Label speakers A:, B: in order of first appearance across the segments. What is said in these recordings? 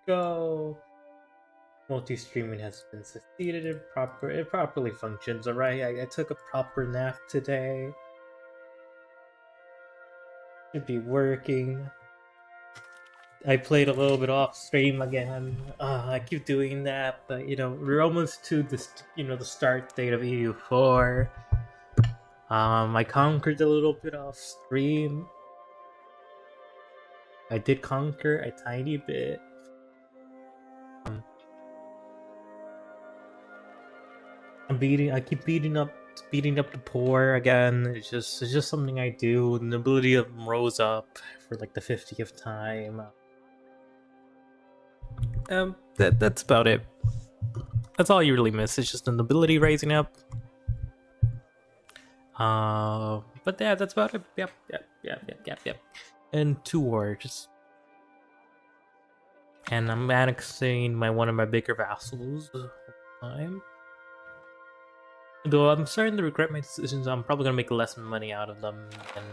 A: go. Multi-streaming has been succeeded and it properly functions. Alright, I took a proper nap today. Should be working. I played a little bit off stream again. I keep doing that, but we're almost to this, the start date of EU4. I conquered a little bit off stream. I did conquer a tiny bit. I keep beating up the poor again. It's just something I do. The nobility of them rose up for like the 50th time. That's about it. That's all you really miss. It's just the nobility raising up. But yeah, that's about it. Yep. And 2 wars. And I'm annexing one of my bigger vassals the whole time. Though I'm starting to regret my decisions, I'm probably gonna make less money out of them than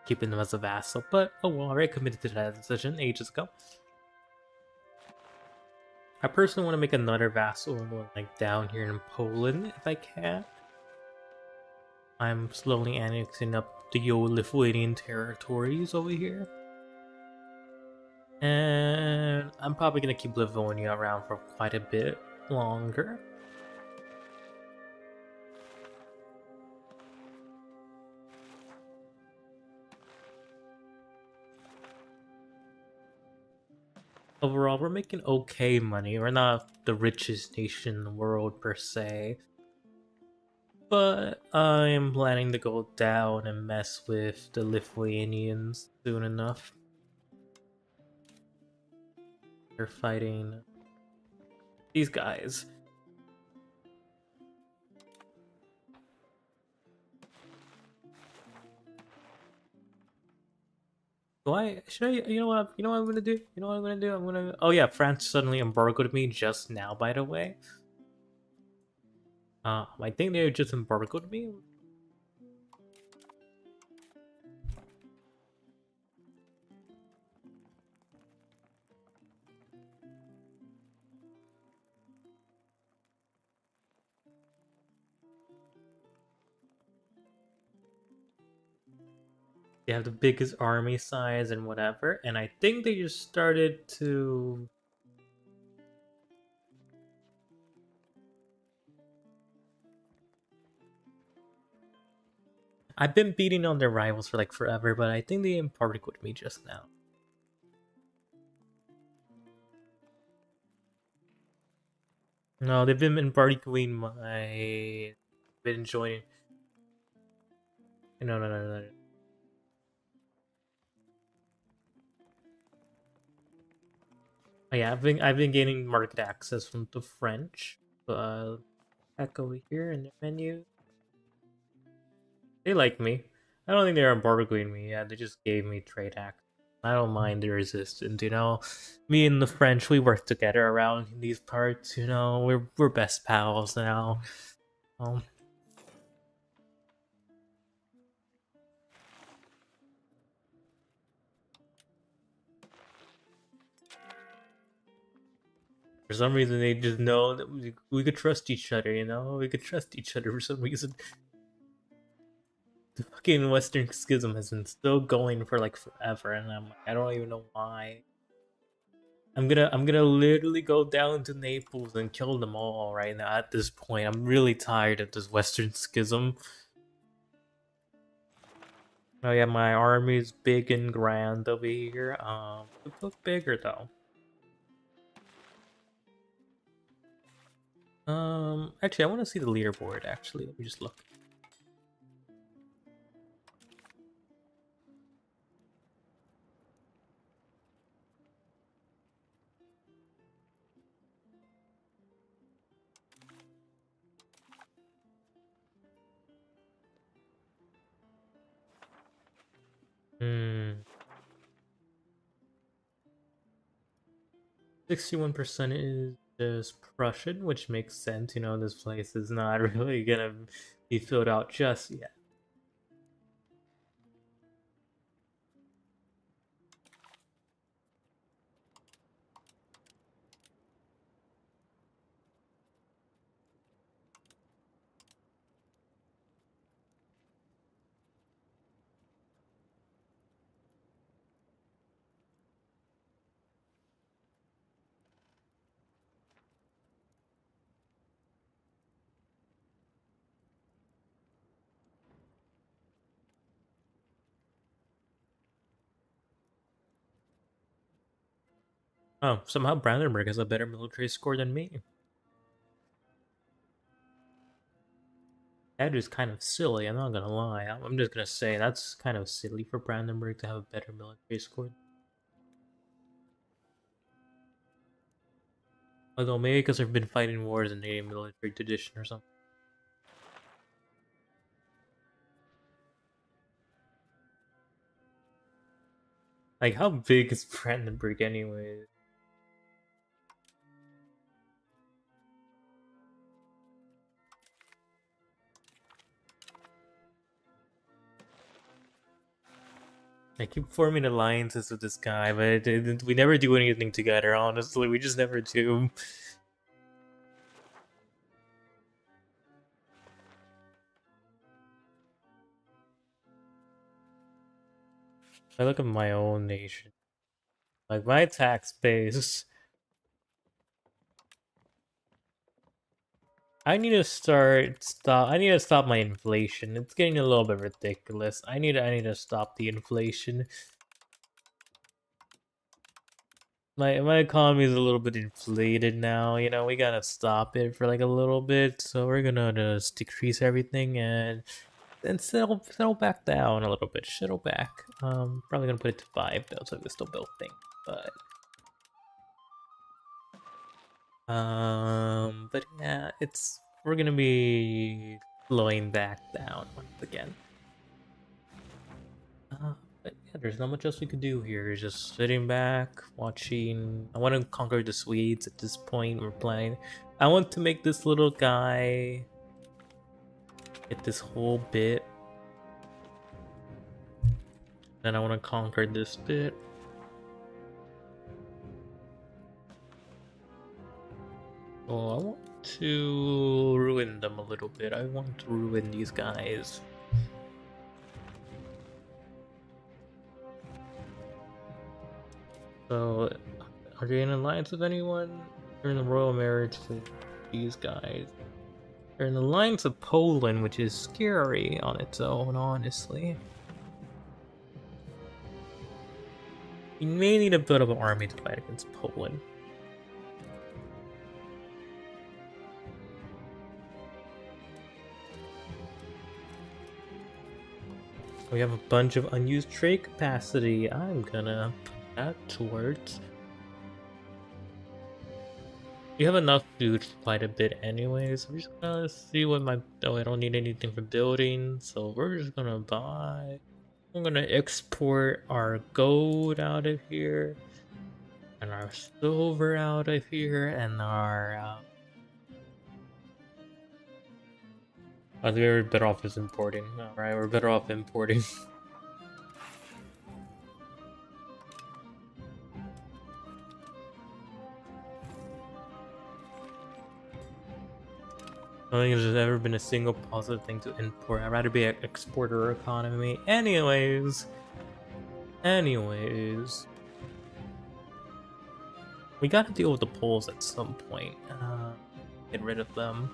A: keeping them as a vassal. But oh well, I already committed to that decision ages ago. I personally want to make another vassal like down here in Poland if I can. I'm slowly annexing up the Lithuanian territories over here. And I'm probably gonna keep Livonia around for quite a bit longer. Overall, we're making okay money. We're not the richest nation in the world per se. But I am planning to go down and mess with the Lithuanians soon enough. They're fighting these guys. You know what I'm gonna do? Oh yeah, France suddenly embargoed me just now, by the way. I think they just embargoed me. They have the biggest army size and whatever, and I think they just started to... I've been beating on their rivals for like forever, but I think they embargoed with me just now. No, they've been embargoing my... been joining... No. Oh yeah, I've been gaining market access from the French. Back over here in their menu. They like me. I don't think they're embargoing me. Yeah, they just gave me trade access. I don't mind the resistance. Me and the French, we work together around these parts. We're best pals now. For some reason, they just know that we could trust each other, We could trust each other for some reason. The fucking Western Schism has been still going for like forever, and I don't even know why. I'm gonna literally go down to Naples and kill them all right now at this point. I'm really tired of this Western Schism. Oh yeah, my army's big and grand over here. It look bigger though. Actually, I want to see the leaderboard. Actually, let me just look. Hmm. 61% is just Prussian, which makes sense. This place is not really gonna be filled out just yet. Oh, somehow Brandenburg has a better military score than me. That is kind of silly, I'm not gonna lie. I'm just gonna say that's kind of silly for Brandenburg to have a better military score. Although maybe because they've been fighting wars and they need military tradition or something. Like, how big is Brandenburg anyway? I keep forming alliances with this guy, but we never do anything together, honestly. We just never do. I look at my own nation. Like, my tax base. I need to stop. I need to stop my inflation. It's getting a little bit ridiculous. I need to stop the inflation. My economy is a little bit inflated now. You know, we gotta stop it for like a little bit. So we're gonna just decrease everything and then settle back down a little bit. Settle back. Probably gonna put it to 5 though, so we can still build things. But yeah, we're gonna be slowing back down once again. But yeah, there's not much else we could do here. Just sitting back, watching. I want to conquer the Swedes at this point. We're playing. I want to make this little guy get this whole bit. Then I want to conquer this bit. Oh, I want to ruin them a little bit. I want to ruin these guys. So, are they in alliance with anyone? They're in the royal marriage with these guys. They're in the alliance of Poland, which is scary on its own, honestly. You may need a bit of an army to fight against Poland. We have a bunch of unused trade capacity. I'm gonna put that towards. We have enough food for quite a bit anyways. We're just gonna see what my... Oh, I don't need anything for building, so we're just gonna buy. I'm gonna export our gold out of here, and our silver out of here, and our... I think we're better off just importing. Alright, we're better off importing. I don't think there's ever been a single positive thing to import. I'd rather be an exporter economy. Anyways. We gotta deal with the Poles at some point. Get rid of them.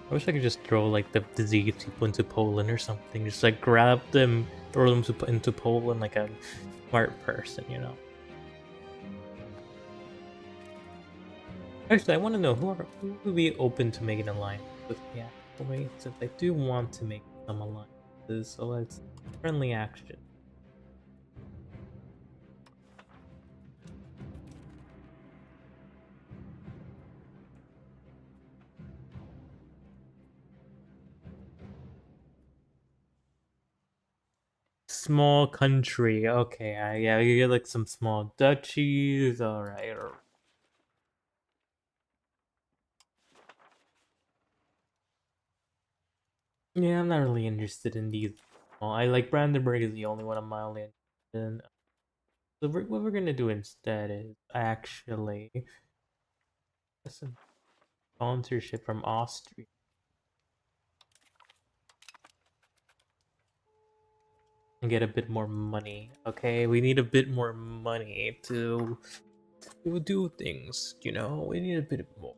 A: I wish I could just throw like the disease people into Poland or something. Just like grab them, throw them into Poland like a smart person, you know. Actually, I want to know who would be open to making an alliance with me actually, since I do want to make some alliances. So let's friendly action. Small country. Okay, yeah, you get like some small duchies. All right. Yeah, I'm not really interested in these. Well, I like Brandenburg is the only one I'm mildly interested in. So what we're gonna do instead is actually listen. Sponsorship from Austria. And get a bit more money. Okay, we need a bit more money to do things, you know? We need a bit more.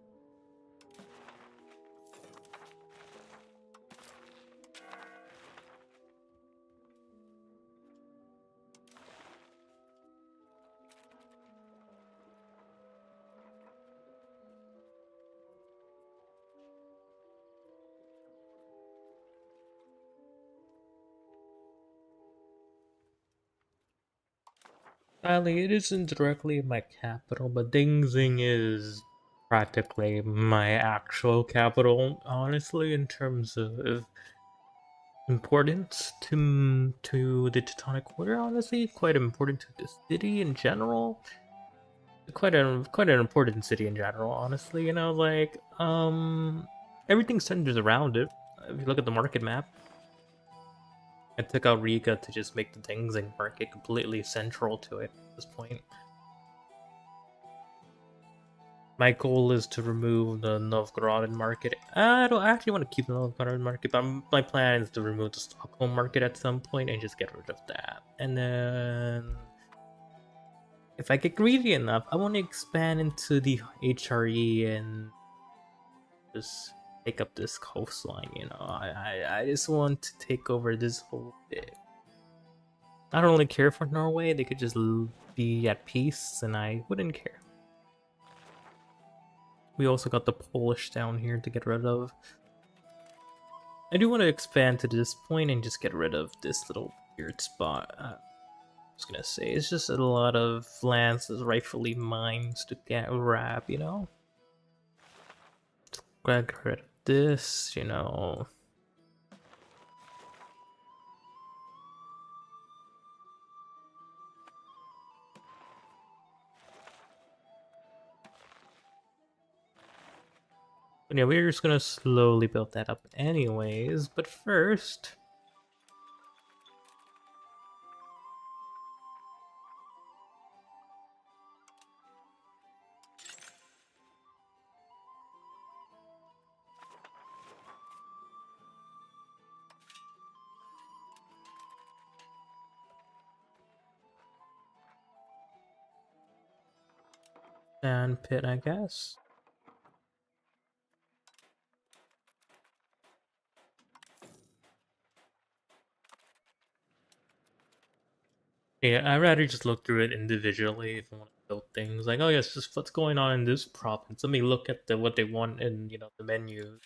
A: Sadly, it isn't directly my capital, but Dingxing is practically my actual capital, honestly, in terms of importance to the Teutonic Order, honestly. Quite important to the city in general. Quite an important city in general, honestly, you know, like, everything centers around it. If you look at the market map, I took out Riga to just make the Dingxing market completely central to it at this point. My goal is to remove the Novgorod market. I don't actually want to keep the Novgorod market, but my plan is to remove the Stockholm market at some point and just get rid of that. And then, if I get greedy enough, I want to expand into the HRE and just take up this coastline, you know. I just want to take over this whole bit. I don't really care for Norway. They could just be at peace and I wouldn't care. We also got the Polish down here to get rid of. I do want to expand to this point and just get rid of this little weird spot. I was gonna say, it's just a lot of lands that's rightfully mine to grab, you know? Get rid of this, you know. But yeah, we're just gonna slowly build that up anyways, but first... sand pit, I guess. Yeah, I'd rather just look through it individually if I want to build things. Like, oh yes, just what's going on in this province. Let me look at what they want in, you know, the menu.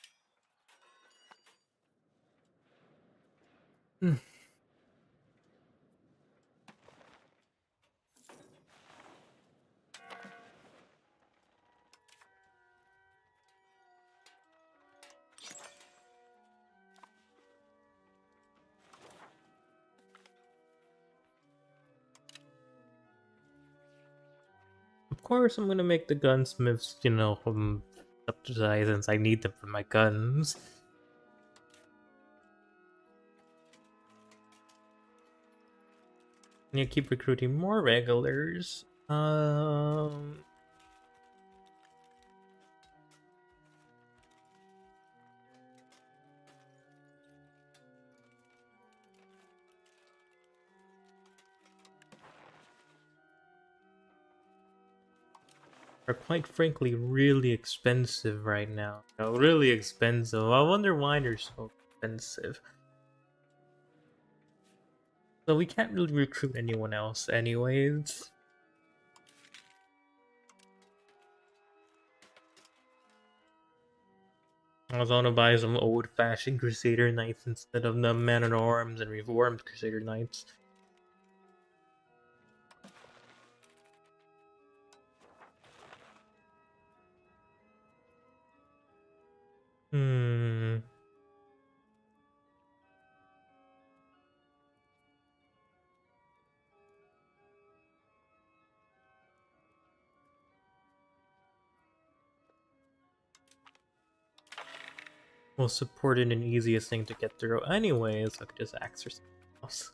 A: Of course, I'm gonna make the gunsmiths, you know, subsidized since I need them for my guns. And you keep recruiting more regulars. Are quite frankly really expensive right now. You know, really expensive. I wonder why they're so expensive. So we can't really recruit anyone else anyways. I was gonna buy some old-fashioned Crusader Knights instead of the Man-at-Arms and Reformed Crusader Knights. Well, supported and easiest thing to get through anyways, so I could just axe or something else.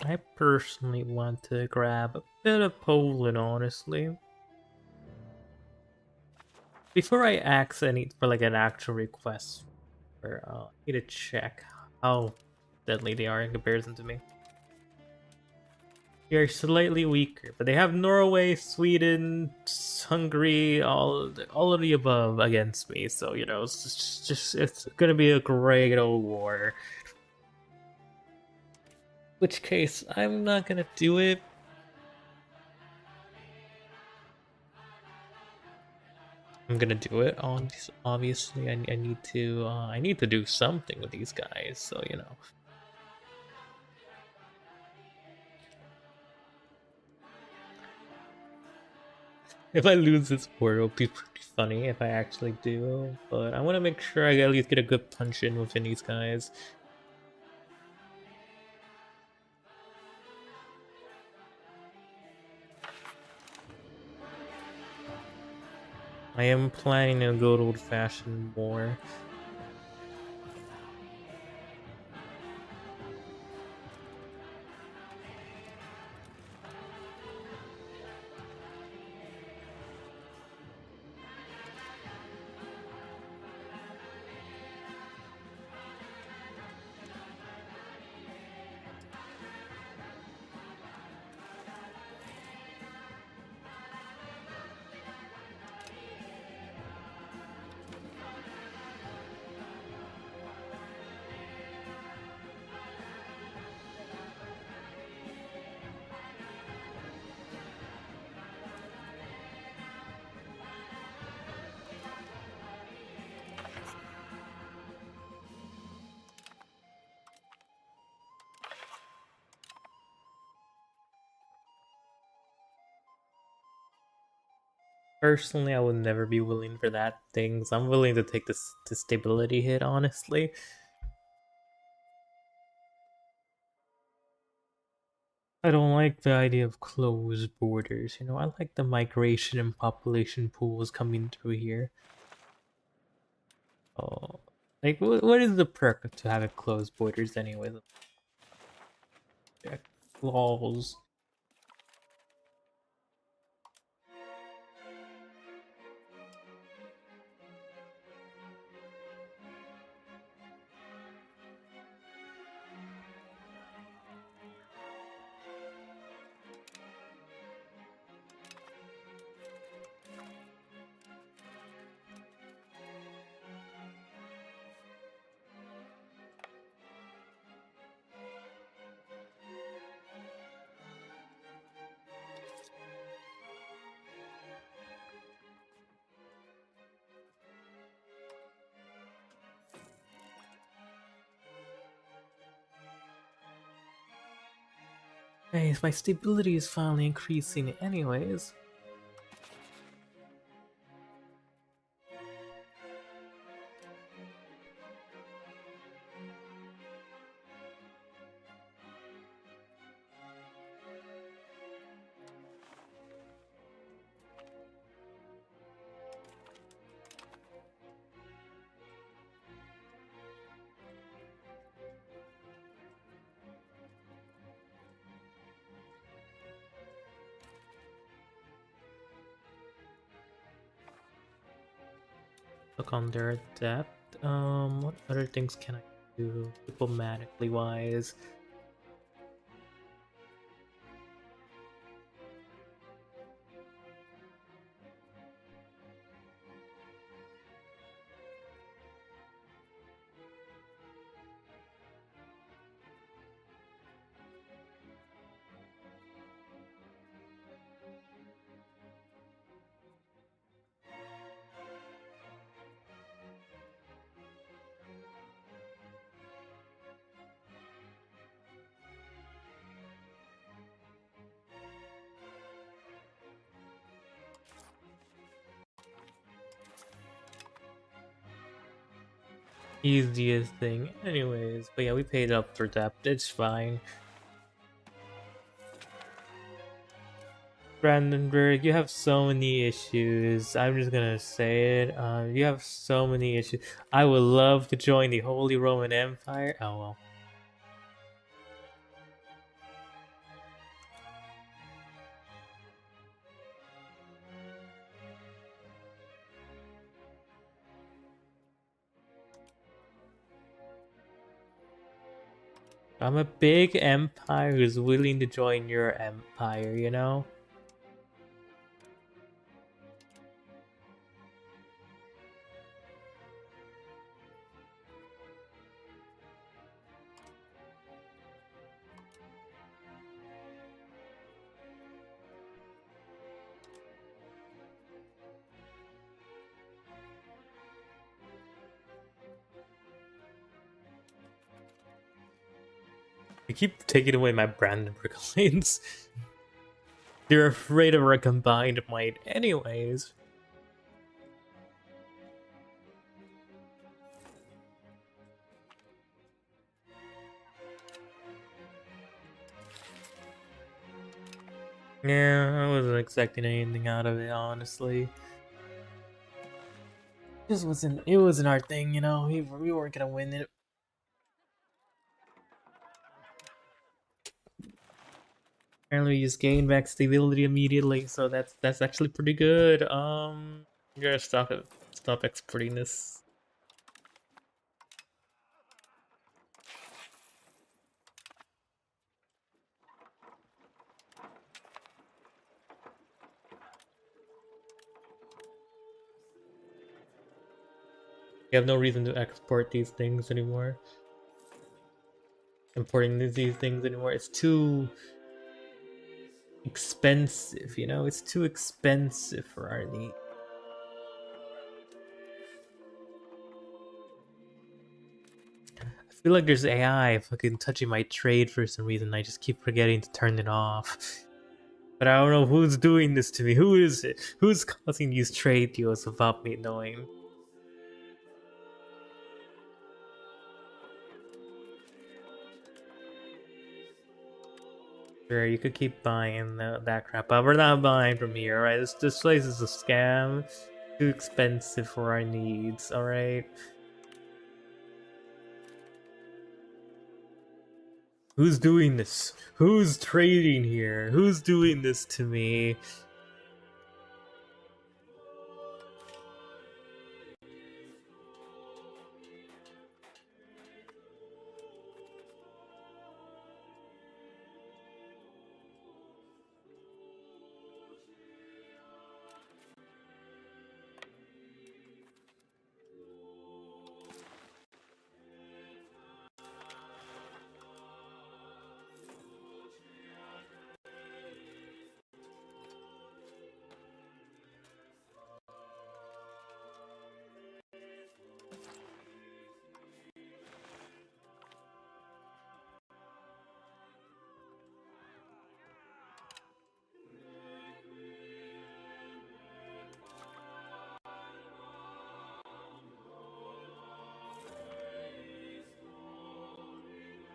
A: I personally want to grab a bit of Poland, honestly. Before I ask any for like an actual request, for, I need to check how deadly they are in comparison to me. They are slightly weaker, but they have Norway, Sweden, Hungary, all of the above against me. So you know, it's gonna be a great old war. Which case, I'm not gonna do it. I'm gonna do it. Obviously, I need to do something with these guys. So you know. If I lose this war, it'll be pretty funny if I actually do, but I want to make sure I at least get a good punch in within these guys. I am planning to go to old-fashioned more. Personally, I would never be willing for that things. I'm willing to take this stability hit, honestly. I don't like the idea of closed borders, you know, I like the migration and population pools coming through here. Oh, like, what is the perk to having closed borders anyway? Yeah, laws. Hey, my stability is finally increasing anyways. Look on their depth. What other things can I do diplomatically wise? Easiest thing anyways, but yeah, we paid up for depth, it's fine. Brandenburg, you have so many issues. I'm just gonna say it. You have so many issues. I would love to join the Holy Roman Empire. Oh well. I'm a big empire who's willing to join your empire, you know? They keep taking away my Brandenburg Alliance. They're afraid of our combined might anyways. Yeah, I wasn't expecting anything out of it, honestly. It wasn't our thing, you know? We weren't gonna win it. Apparently we just gained back stability immediately, so that's actually pretty good. I'm gonna stop exporting this. You have no reason to export these things anymore. Importing these things anymore. It's too expensive, you know? It's too expensive for our need. I feel like there's AI fucking touching my trade for some reason. I just keep forgetting to turn it off. But I don't know who's doing this to me. Who is it? Who's causing these trade deals without me knowing? Sure, you could keep buying that crap, but we're not buying from here, right? This place is a scam. Too expensive for our needs, alright? Who's doing this? Who's trading here? Who's doing this to me?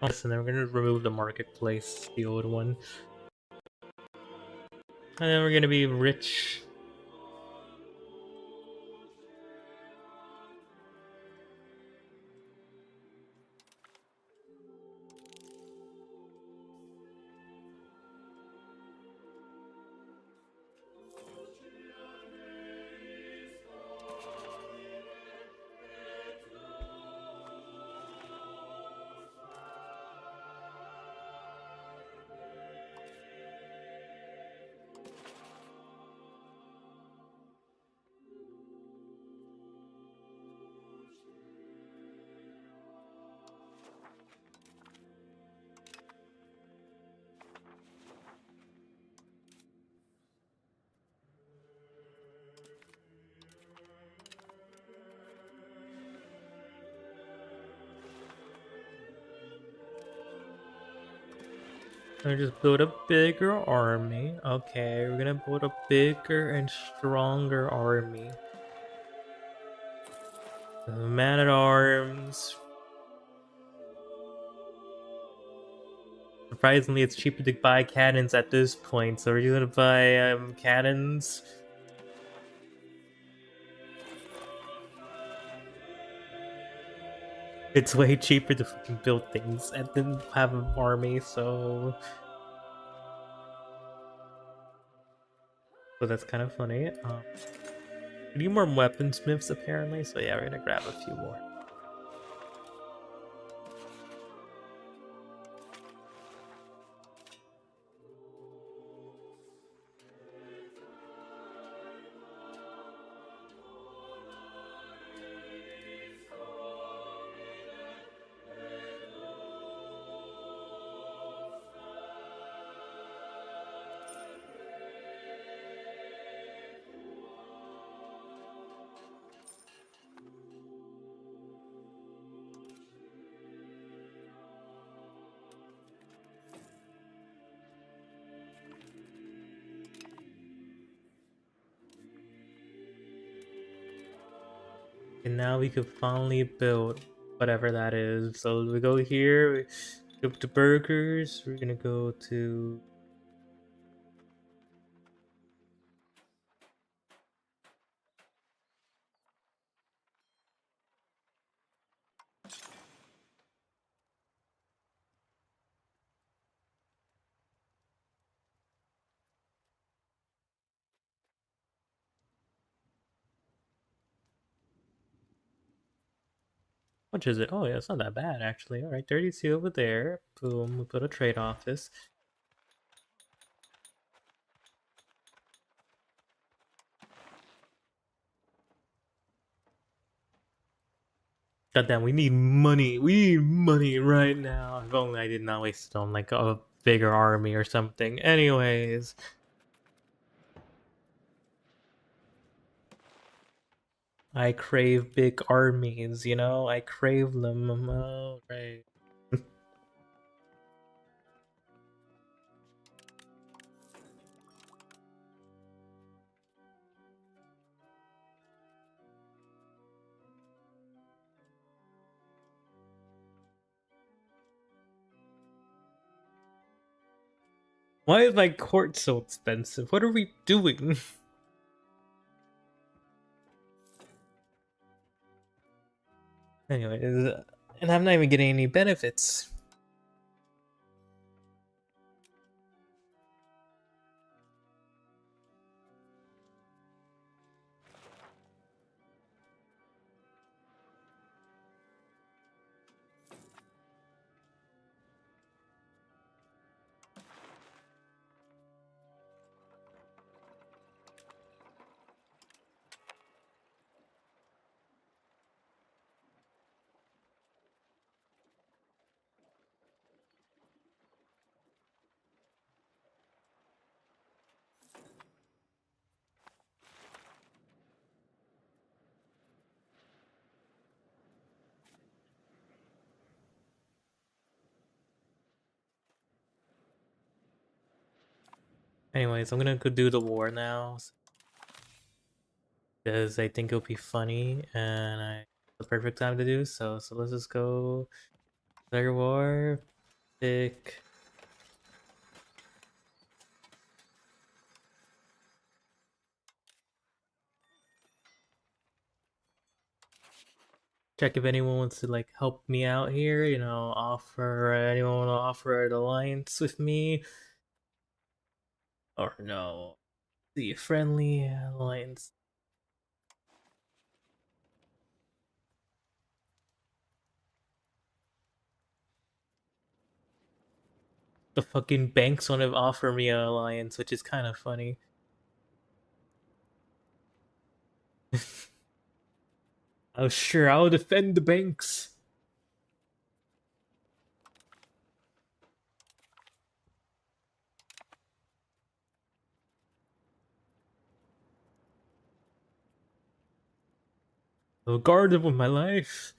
A: Listen, then we're gonna remove the marketplace, the old one. And then we're gonna be rich. I just build a bigger army. Okay, we're gonna build a bigger and stronger army. Man at arms. Surprisingly, it's cheaper to buy cannons at this point. So are you gonna buy cannons? It's way cheaper to fucking build things and then have an army, so that's kind of funny. We need more weaponsmiths apparently, so yeah, we're gonna grab a few more. And now we could finally build whatever that is. So we go here, we go to burgers, we're gonna go to... Which is it? Oh yeah, it's not that bad actually. Alright, 32 over there. Boom, we put a trade office. Goddamn, we need money. We need money right now. If only I did not waste it on like a bigger army or something. Anyways. I crave big armies, you know? I crave them. Oh, right. Why is my court so expensive? What are we doing? Anyways, and I'm not even getting any benefits. Anyways, I'm gonna go do the war now. Because I think it'll be funny and the perfect time to do so. So let's just go declare war, pick. Check if anyone wants to like help me out here, you know, offer anyone want to offer an alliance with me. Or no. The friendly alliance. The fucking banks want to offer me an alliance, which is kind of funny. Oh sure, I'll defend the banks. I'll guard them with my life.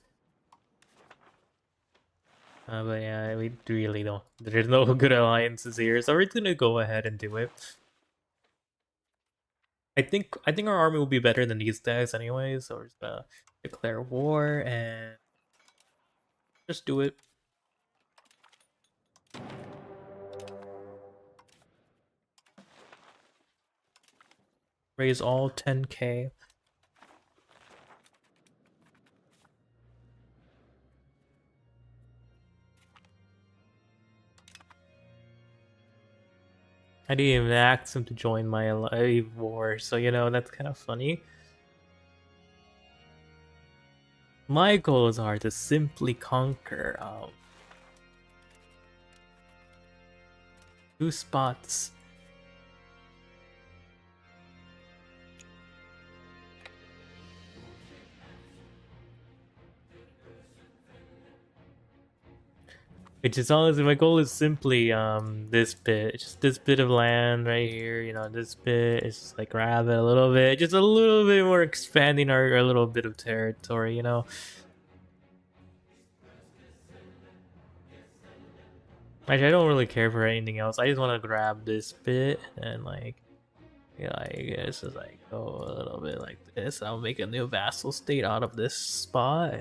A: But yeah, we really don't. There's no good alliances here, so we're gonna go ahead and do it. I think our army will be better than these guys anyway, so we're just gonna declare war and just do it. Raise all 10k. I didn't even ask him to join my war, so you know, that's kind of funny. My goals are to simply conquer 2 spots. Which is honestly, my goal is simply this bit, just this bit of land right here. You know, this bit is just like grab it a little bit, just a little bit more, expanding our little bit of territory. You know. Actually, I don't really care for anything else. I just want to grab this bit and like Yeah, I guess it's like go a little bit like this. I'll make a new vassal state out of this spot.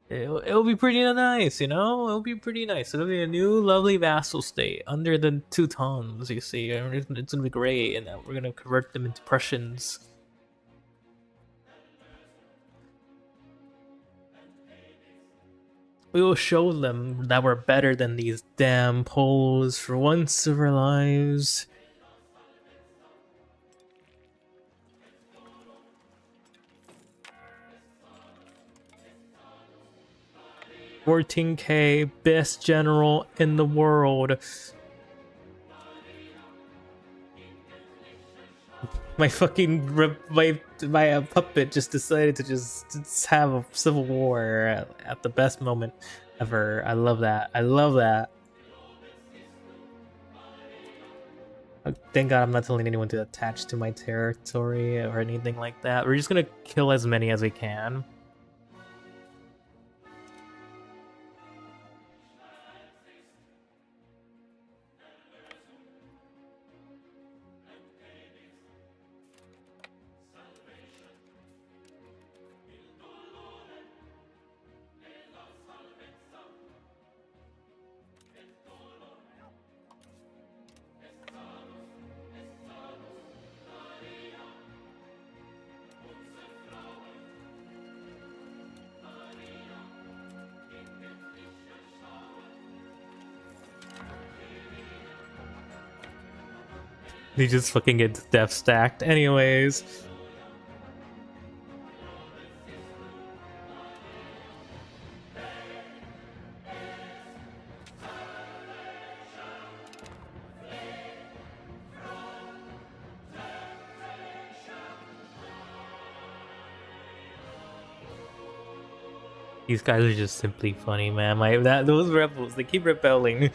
A: It'll be pretty nice, you know? It'll be pretty nice. It'll be a new lovely vassal state under the Teutons, you see. And it's gonna be great, and we're gonna convert them into Prussians. We will show them that we're better than these damn Poles for once of our lives. $14K, best general in the world. My fucking my puppet just decided to just have a civil war at the best moment ever. I love that. I love that. Thank God I'm not telling anyone to attach to my territory or anything like that. We're just gonna kill as many as we can. He just fucking gets death stacked. Anyways. These guys are just simply funny, man. Those rebels, they keep rebelling.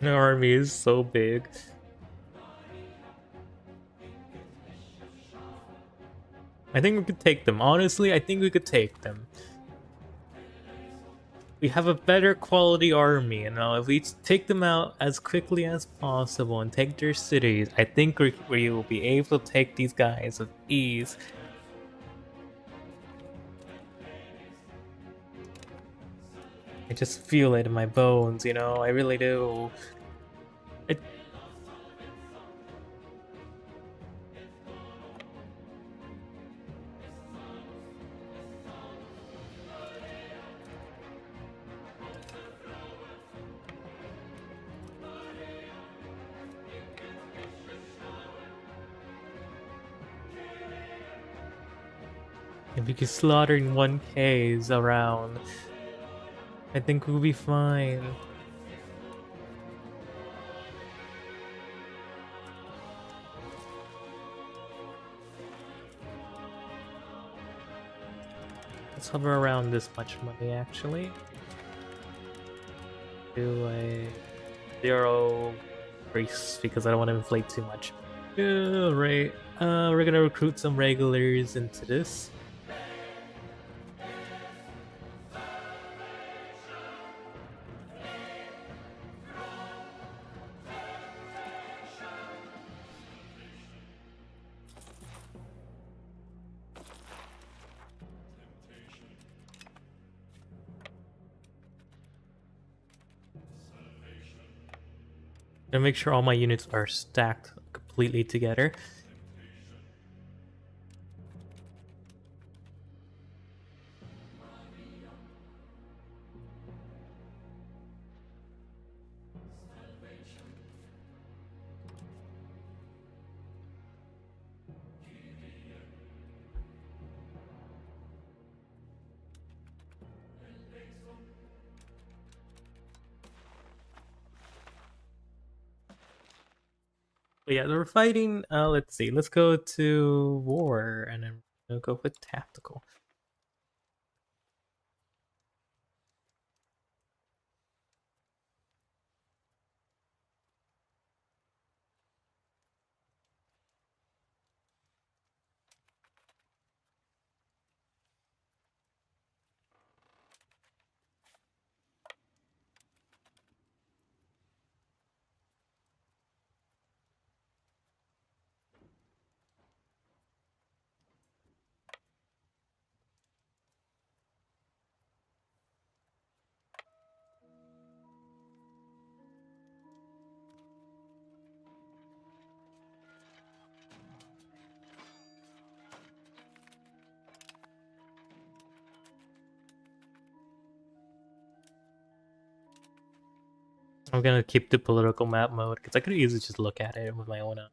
A: The army is so big. I think we could take them. Honestly, I think we could take them. We have a better quality army, you know. If we take them out as quickly as possible and take their cities, I think we will be able to take these guys with ease. I just feel it in my bones, you know. I really do. If we could slaughter 1Ks around, I think we'll be fine. Let's hover around this much money, actually. Do a 0 race because I don't want to inflate too much. Alright, we're gonna recruit some regulars into this. And make sure all my units are stacked completely together. But yeah, we're fighting. Let's see. Let's go to war, and then we'll go with tactical. I'm gonna keep the political map mode because I could easily just look at it with my own eye.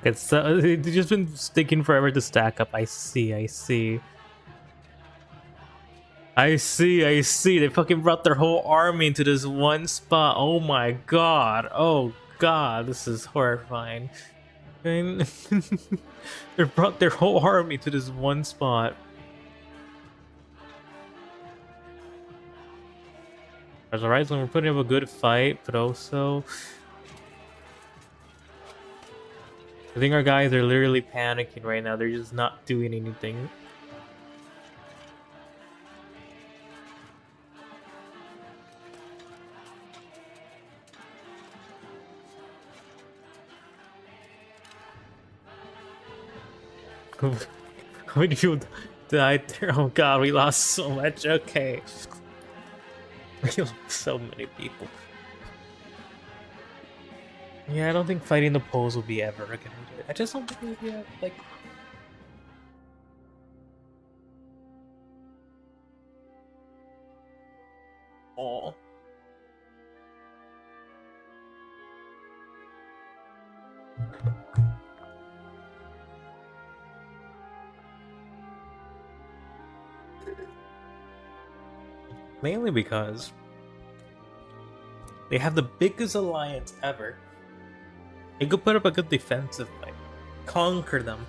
A: It's just been sticking forever to stack up. I see. They fucking brought their whole army into this one spot. Oh my god. Oh god, this is horrifying. They brought their whole army to this one spot. As a Horizon, we're putting up a good fight, but also I think our guys are literally panicking right now. They're just not doing anything. How many people died there? Oh god, we lost so much. Okay. We lost so many people. Yeah, I don't think fighting the poles will be ever a good idea. I just don't think it'll be like... Oh. Mainly because they have the biggest alliance ever. They could put up a good defensive fight, conquer them.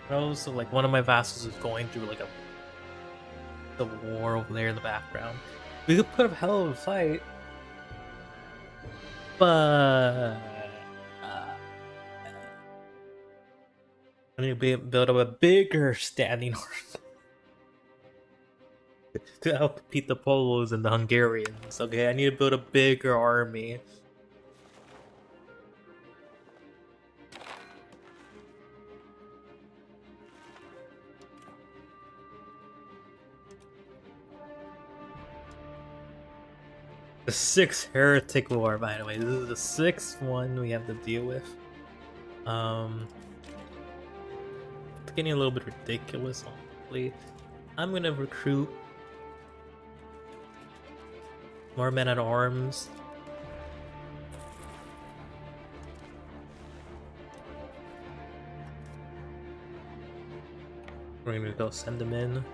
A: Also, like one of my vassals is going through like the war over there in the background. We could put up a hell of a fight, but I need to build up a bigger standing army to help beat the Polos and the Hungarians. Okay, I need to build a bigger army. The 6th Heretic War, by the way. This is the 6th one we have to deal with. It's getting a little bit ridiculous, honestly. I'm gonna recruit more men at arms. We're gonna go send them in.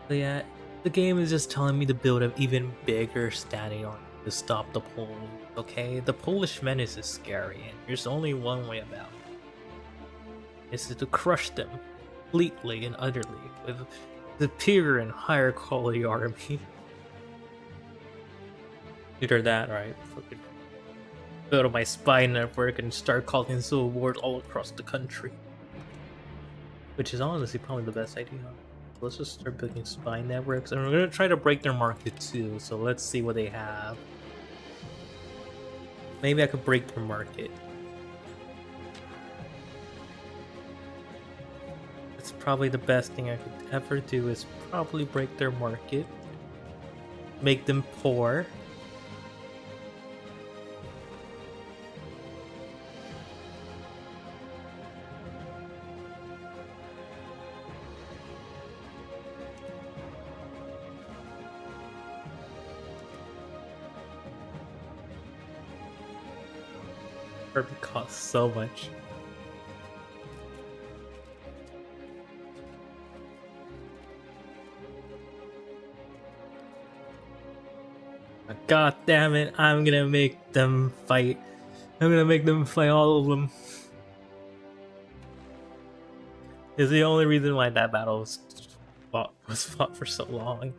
A: But yeah, the game is just telling me to build an even bigger standing army to stop the Poles, okay? The Polish menace is scary, and there's only one way about it. It's to crush them completely and utterly with a superior and higher quality army. Either that, right? Fucking build up my spy network and start causing civil wars all across the country. Which is honestly probably the best idea. Let's just start building spy networks, and we're gonna try to break their market too. So let's see what they have. Maybe I could break their market. That's probably the best thing I could ever do, is probably break their market. Make them poor. Probably costs so much. God damn it, I'm gonna make them fight. I'm gonna make them fight all of them. Is the only reason why that battle was fought for so long.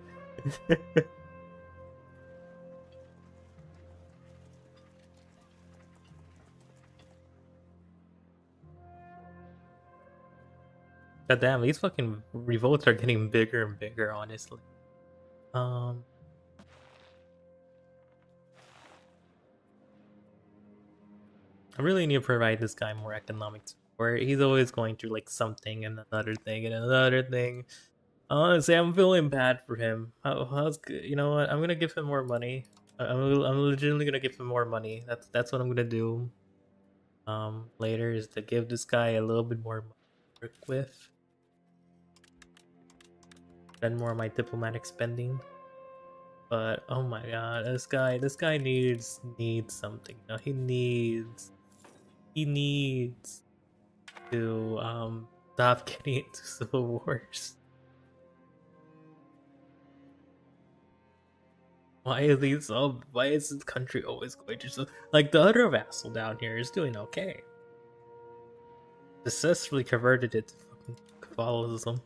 A: God damn, these fucking revolts are getting bigger and bigger, honestly. I really need to provide this guy more economic support. He's always going through like something and another thing and another thing. Honestly, I'm feeling bad for him. How's good? You know what? I'm gonna give him more money. I'm legitimately gonna give him more money. That's what I'm gonna do. Later is to give this guy a little bit more money to work with. Spend more of my diplomatic spending. But oh my god, this guy needs something. You know, he needs to stop getting into civil wars. Why is this country always going to, like, the other vassal down here is doing okay. Successfully converted it to fucking Catholicism.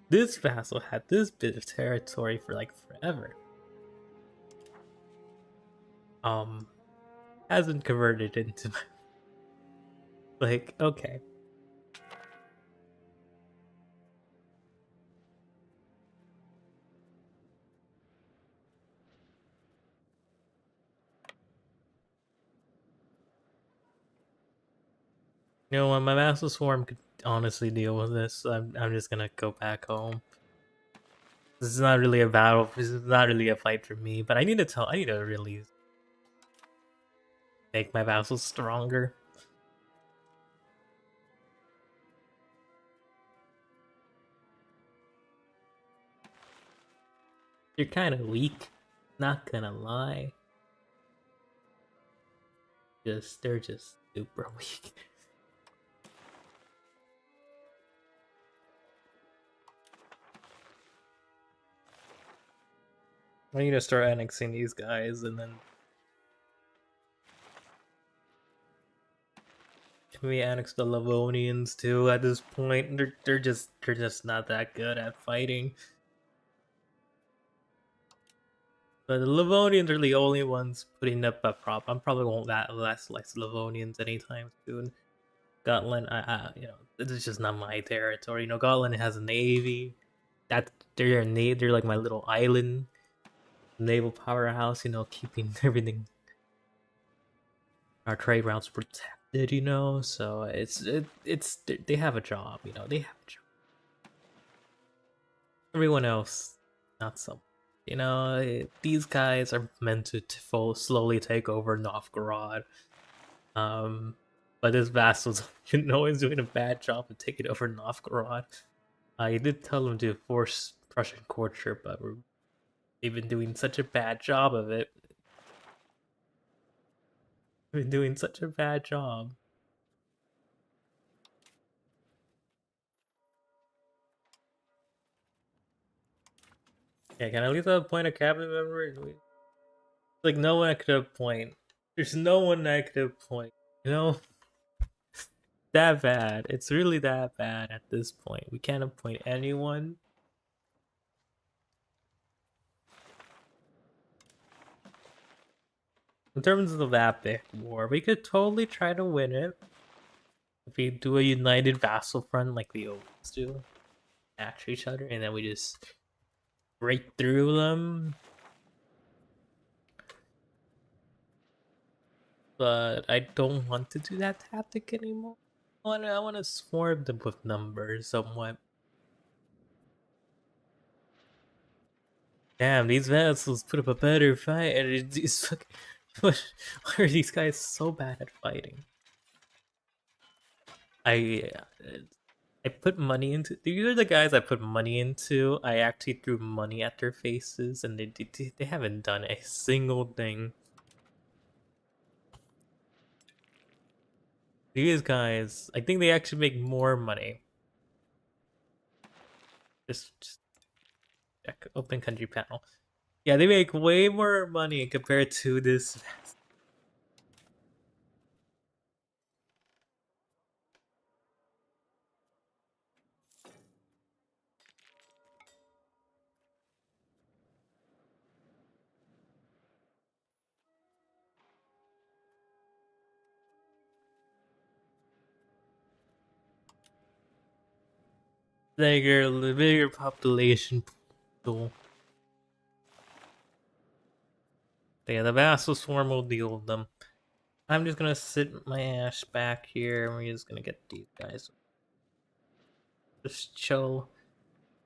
A: This vassal had this bit of territory for like forever. Hasn't converted into like, okay. You know what, my vassal swarm could honestly deal with this. I'm just gonna go back home. This is not really a battle. This is not really a fight for me. But I need to really make my vassals stronger. You're kind of weak. Not gonna lie. They're just super weak. I need to start annexing these guys, and then can we annex the Livonians too? At this point, they're just not that good at fighting. But the Livonians are the only ones putting up a prop. I'm probably won't that less Livonians anytime soon. Gotland, you know, this is just not my territory. You know, Gotland has a navy. They're like my little island naval powerhouse. You know, keeping everything, our trade routes protected. You know, so they have a job. You know, they have a job. Everyone else, not so. You know, these guys are meant to slowly take over Novgorod. But this vassal's always doing a bad job of taking over Novgorod. You did tell him to force Prussian courtship, but they've been doing such a bad job of it. They've been doing such a bad job. Yeah, can I at least appoint a cabinet member? Like, no one I could appoint. There's no one I could appoint. You know? That bad. It's really that bad at this point. We can't appoint anyone. In terms of the Vapid War, we could totally try to win it. If we do a united vassal front like we always do. After each other, and then we just break through them. but I don't want to do that tactic anymore. I want to swarm them with numbers somewhat. Damn, these vessels put up a better fight, and these fucking. Why are these guys so bad at fighting? I I put money into. These are the guys I put money into. I actually threw money at their faces, and they haven't done a single thing. These guys, I think they actually make more money. Just check open country panel. Yeah, they make way more money compared to this. Bigger population pool. Yeah, the vassal swarm will deal with them. I'm just gonna sit my ass back here, and we're just gonna get these guys. Just chill.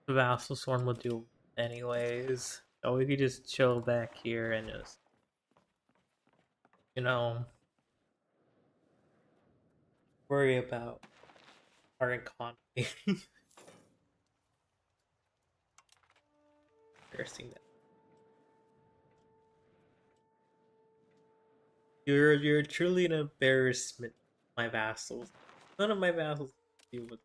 A: The vassal swarm will do anyways. So we could just chill back here and just, you know, worry about our economy. Embarrassing that. You're truly an embarrassment, my vassals. None of my vassals deal with.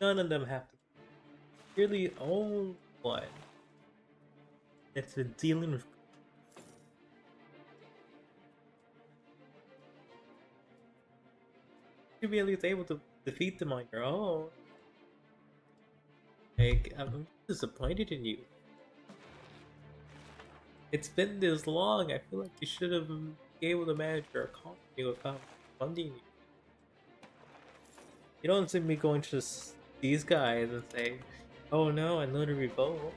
A: None of them have to. You're the only one that's been dealing with. You'll be at least able to defeat them on your own. Like, I'm disappointed in you. It's been this long. I feel like you should have been able to manage your economy without funding you. You don't see me going to these guys and say, "Oh no, I know to revolt."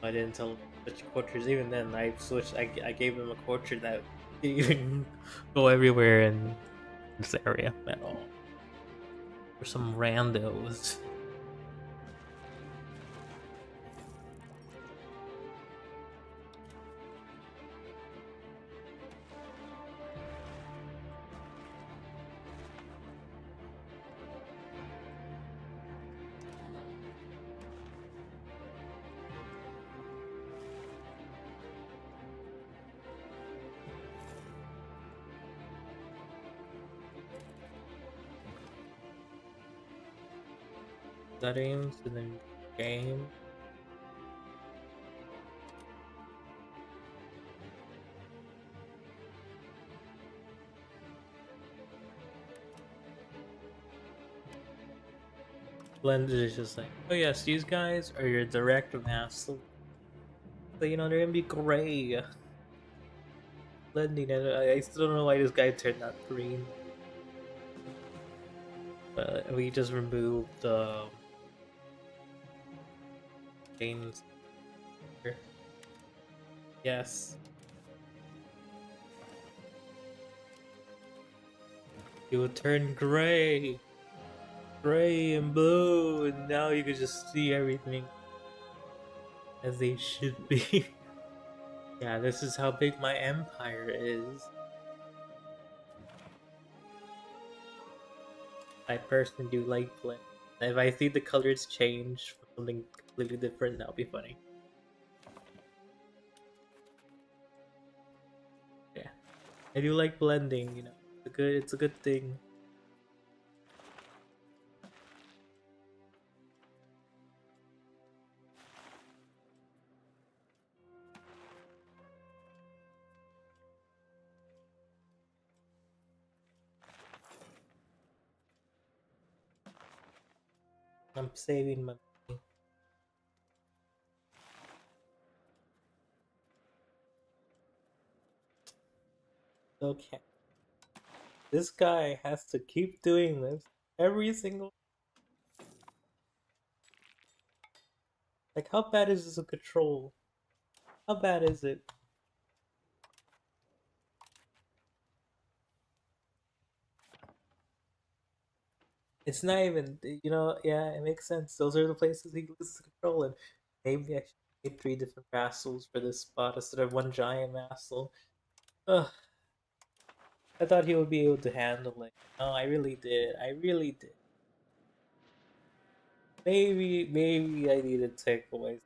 A: I didn't tell them such quarters. Even then, I switched. I gave them a quarter that didn't even go everywhere in this area at all. For some randos. Settings and then game. Blend is just like, oh yes, these guys are your direct vassal. So you know they're gonna be gray. Blending, and I still don't know why this guy turned out green. But we just removed the chains. Yes. It would turn gray. Gray and blue, and now you can just see everything as they should be. Yeah, this is how big my empire is. I personally do like blend. If I see the colors change for something completely different, that'll be funny. Yeah, I do like blending. You know, it's a good thing. I'm saving my money. Okay. This guy has to keep doing this every single. Like, how bad is this a control? How bad is it? It's not even, yeah, it makes sense. Those are the places he loses control, and maybe I should made 3 different vassals for this spot instead of one giant vassal. Ugh, I thought he would be able to handle it. No, I really did. I really did. Maybe I need to take away.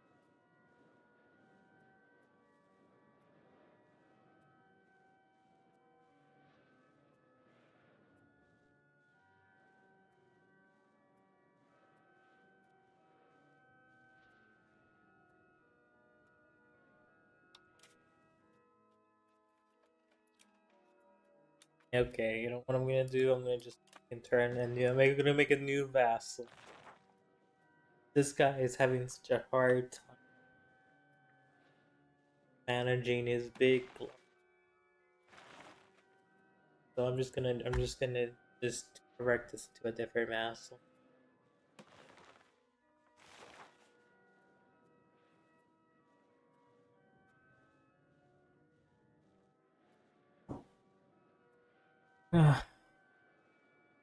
A: Okay, you know what I'm gonna do? I'm gonna just turn and gonna make a new vassal. This guy is having such a hard time managing his big club. So I'm just gonna just correct this to a different vassal.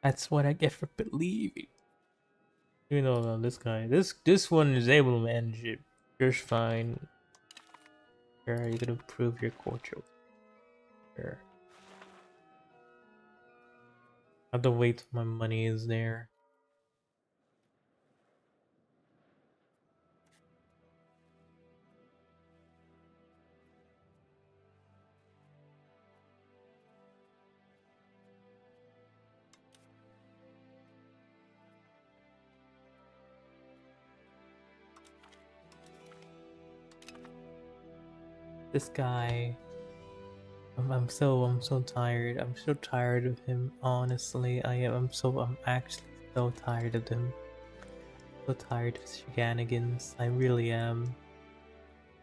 A: That's what I get for believing. You know, this guy, this one is able to manage it just fine. Sure, you can improve your culture. Sure. I have to wait till my money is there. This guy, I'm so tired. I'm so tired of him. Honestly, I am. I'm actually so tired of him. So tired of his shenanigans. I really am.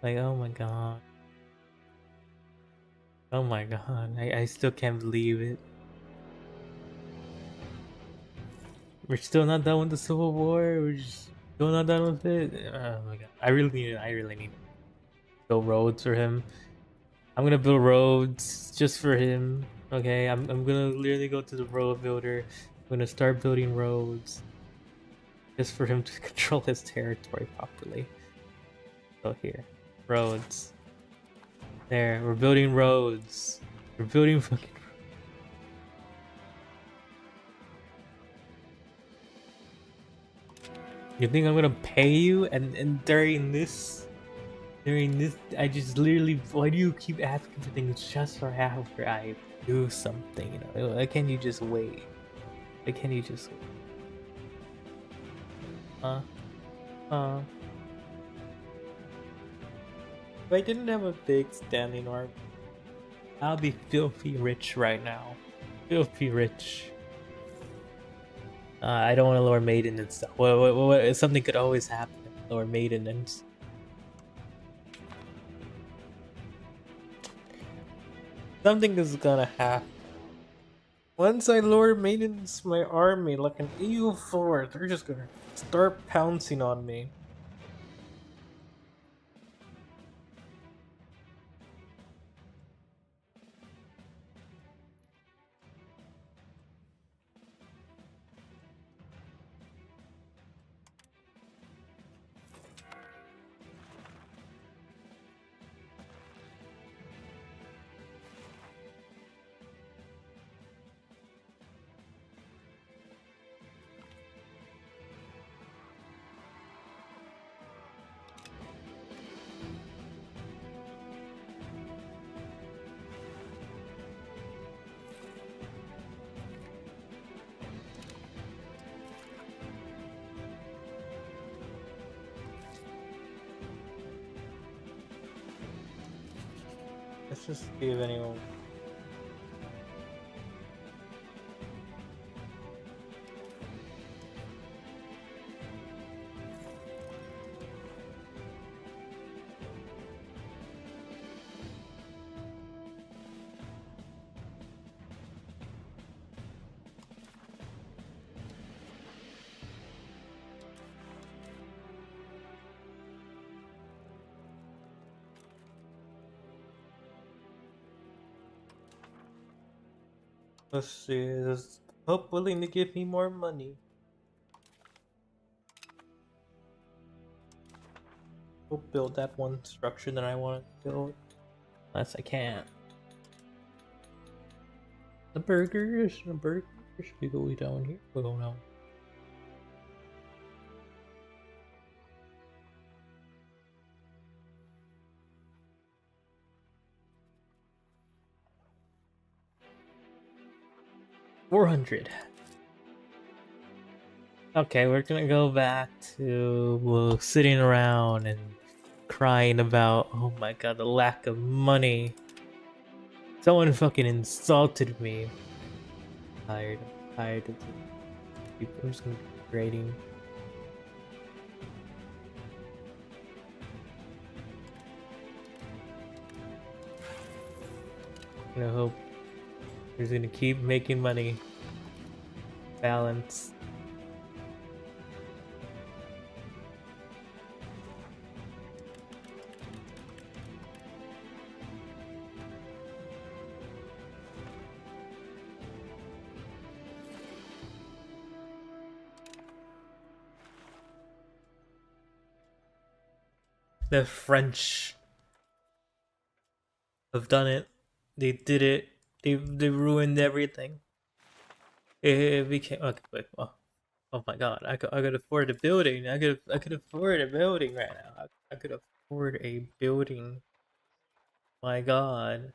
A: Like, oh my god. Oh my god. I still can't believe it. We're still not done with the Civil War. We're just still not done with it. Oh my god. I really need to build roads for him. I'm gonna build roads just for him. Okay, I'm gonna literally go to the road builder. I'm gonna start building roads just for him to control his territory properly. So here, roads. There, we're building roads. We're building fucking. You think I'm gonna pay you? And during this, I just literally. Why do you keep asking for things just for after I do something? You know, why can't you just wait? Why can't you just? Uh, uh. If I didn't have a big standing army, I'll be filthy rich right now. Filthy rich. I don't want to lower maintenance. Something could always happen. Lower maintenance. Something is gonna happen. Once I lower maintenance my army like an EU4, they're just gonna start pouncing on me. Let's just see if anyone. Let's see. Is Pope willing to give me more money? Pope build that one structure that I want to build. Unless I can't. The burgers. We go down here. We go down. $400. Okay, we're gonna go back to sitting around and crying about, oh my god, the lack of money. Someone fucking insulted me. I'm tired of people. I'm just gonna be grading. I hope he's gonna keep making money. Balance. The French have done it. They did it. They ruined everything. It became okay. Wait, oh my god! I could afford a building. I could afford a building right now. I could afford a building. My god.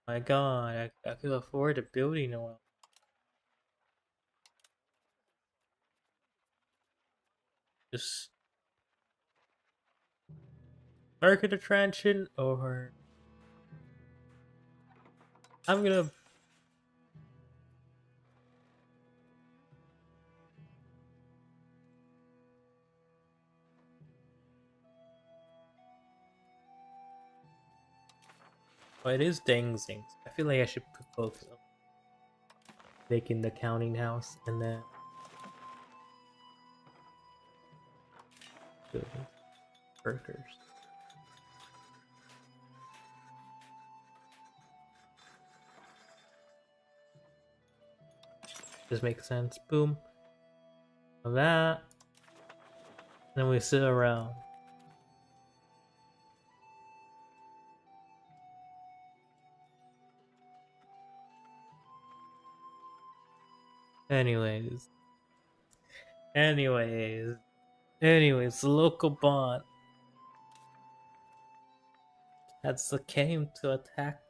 A: My god. I could afford a building now. Just market attraction or I'm gonna. Oh, it is Dang Zings. I feel like I should put both of them. Making the counting house and then building burgers. Just makes sense. Boom. That. Then we sit around. Anyways, the local bot has came to attack.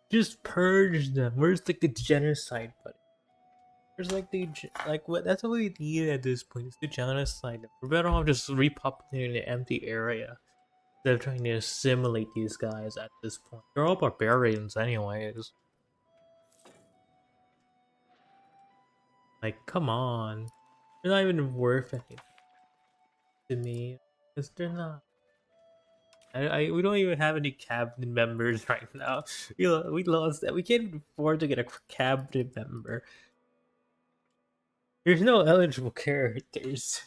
A: Just purge them. Where's like the genocide button? There's like what? That's all we need at this point. It's the genocide. We're better off just repopulating the empty area instead of trying to assimilate these guys at this point. They're all barbarians, anyways. Like, come on, they're not even worth anything to me. Cause they're not. We don't even have any cabinet members right now. We lost that. We can't afford to get a cabinet member. There's no eligible characters.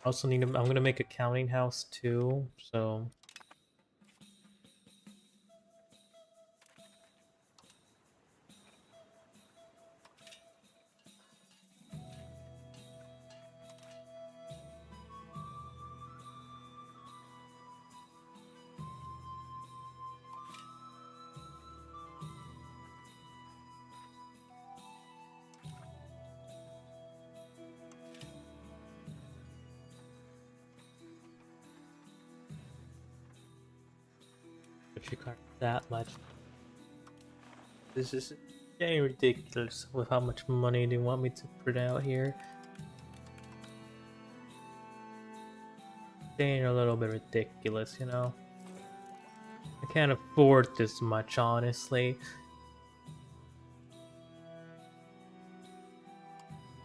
A: I also need I'm gonna make a counting house too, so But you can't that much. This is getting ridiculous with how much money they want me to print out here. Getting a little bit ridiculous, you know? I can't afford this much, honestly.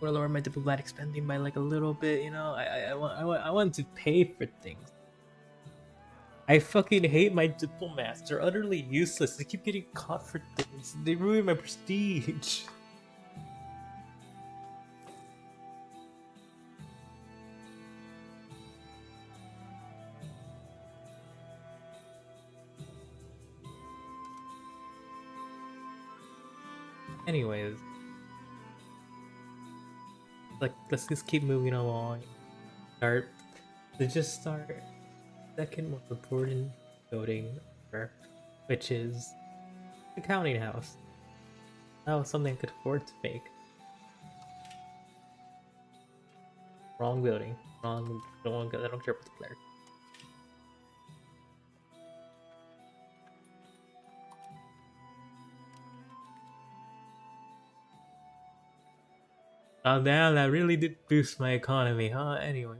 A: Or lower my diplomatic spending by like a little bit, you know? I want to pay for things. I fucking hate my diplomats. They're utterly useless. They keep getting caught for things. They ruin my prestige. Anyways, like let's just keep moving along. Let's just start second most important voting, which is the counting house. That was something I could afford to make. Wrong building. Wrong. I don't care about the player. Oh damn, that really did boost my economy, huh? Anyway.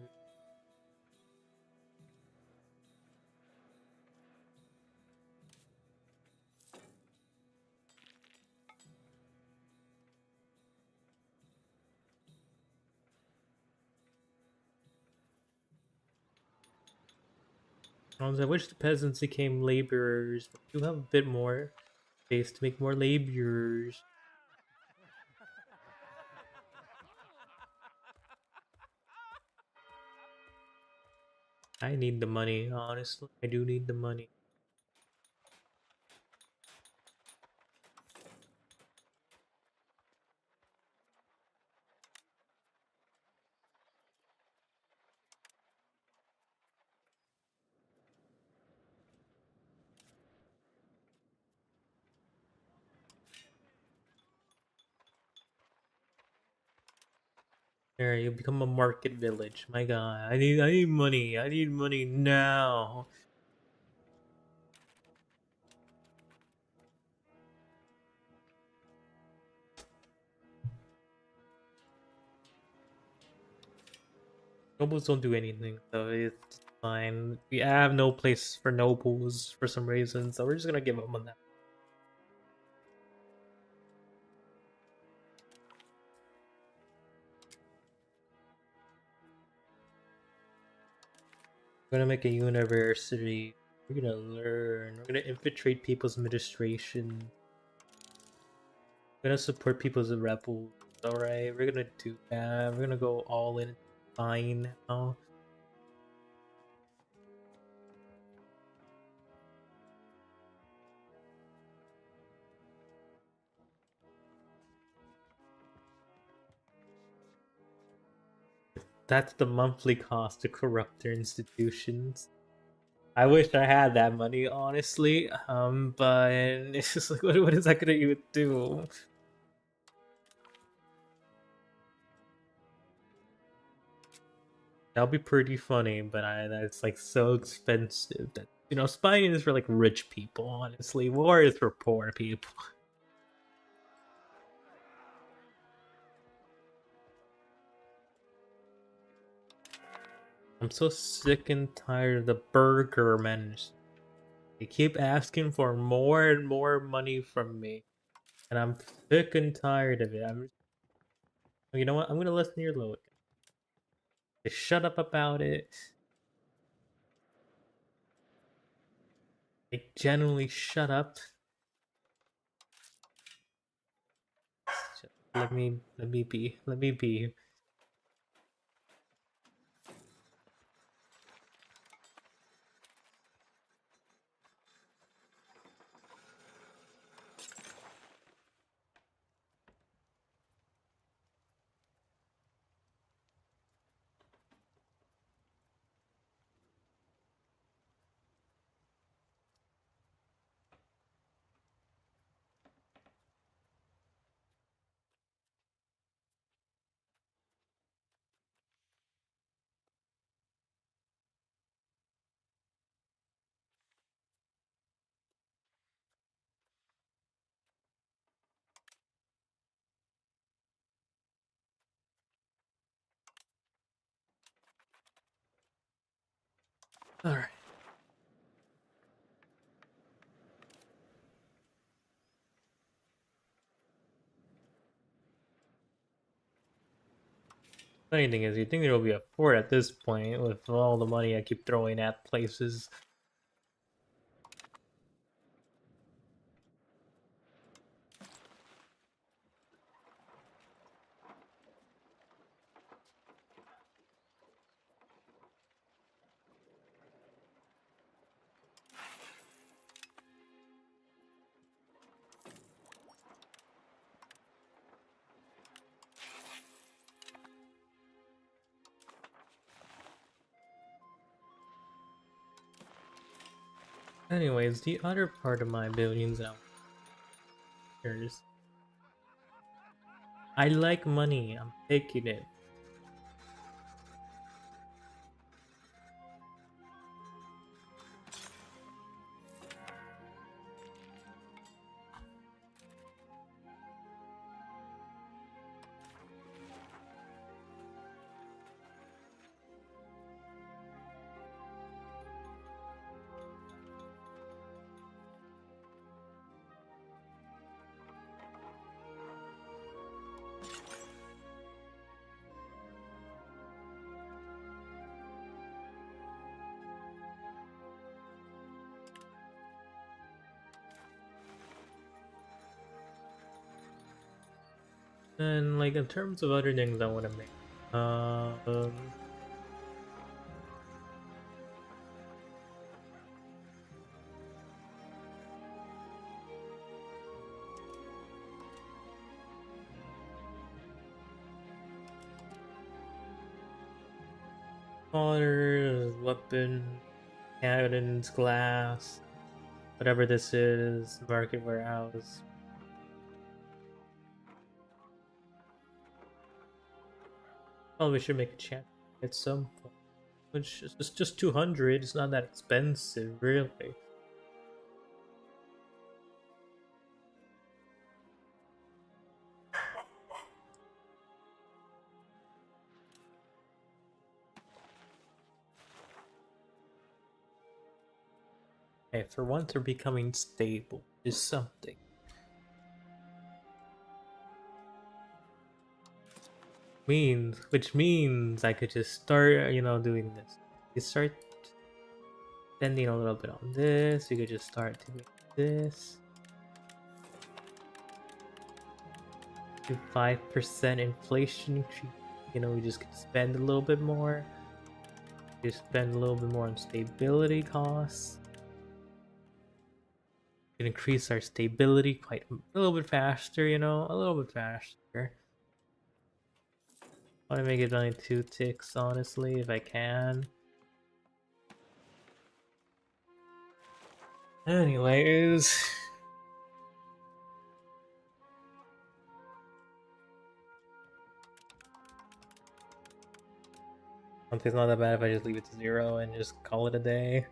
A: I wish the peasants became laborers, but you have a bit more space to make more laborers. I need the money, honestly. I do need the money. There, you become a market village. My god, I need money. I need money now. Nobles don't do anything, so it's fine. We have no place for nobles for some reason, so we're just gonna give up on that. We're gonna make a university. We're gonna learn. We're gonna infiltrate people's administration. We're gonna support people's rebels. Alright, we're gonna do that. We're gonna go all in. Fine now. That's the monthly cost to corrupt their institutions. I wish I had that money, honestly. But it's just like, what is that gonna even do? That'll be pretty funny, but that's like so expensive that spying is for like rich people. Honestly, war is for poor people. I'm so sick and tired of the burger men. They keep asking for more and more money from me, and I'm sick and tired of it. You know what? I'm gonna listen to your load. They shut up about it. They genuinely shut up. Just let me be. Let me be. Alright. Funny thing is, you'd think there'll be a fort at this point with all the money I keep throwing at places. Anyways, the other part of my buildings out here. I like money, I'm taking it. And like in terms of other things I want to make, water, weapon, cannons, glass, whatever this is, market warehouse. Probably should make a check at some point. Which is just 200, it's not that expensive, really. Hey, for once they're becoming stable is something. Which means I could just start, doing this. You start spending a little bit on this, you could just start doing this. Do 5% inflation, we just could spend a little bit more. Just spend a little bit more on stability costs. We can increase our stability quite a little bit faster, a little bit faster. I want to make it only 2 ticks, honestly, if I can. Anyways. Something's not that bad if I just leave it to 0 and just call it a day.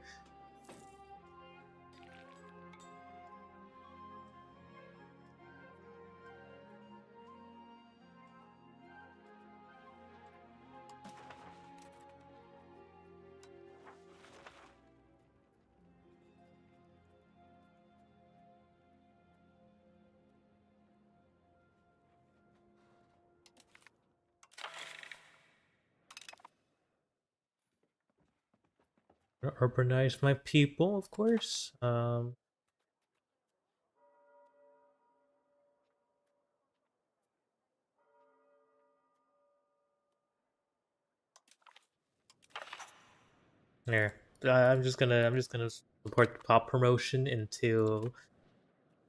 A: Urbanize my people, of course. There. I'm just gonna support the pop promotion into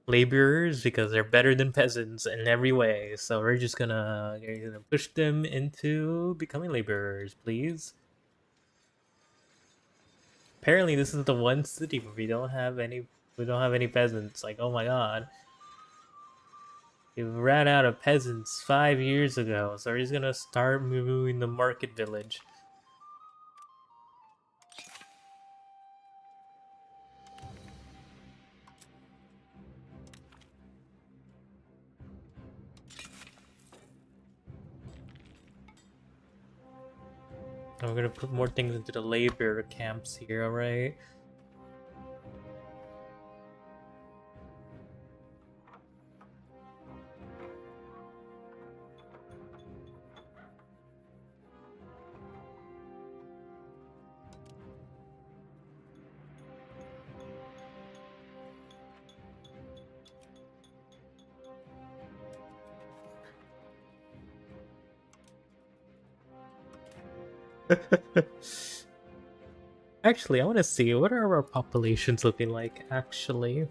A: laborers because they're better than peasants in every way. So we're just gonna push them into becoming laborers, please. Apparently, this is the one city where we don't have any peasants. Like, oh my god. We ran out of peasants 5 years ago, so we're just gonna start moving the market village. And we're gonna put more things into the labor camps here, alright? Actually, I want to see what are our populations looking like. Actually, you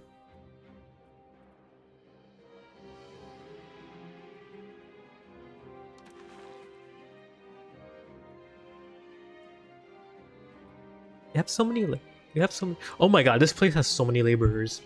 A: have so many. You have so. Oh my god, this place has so many laborers.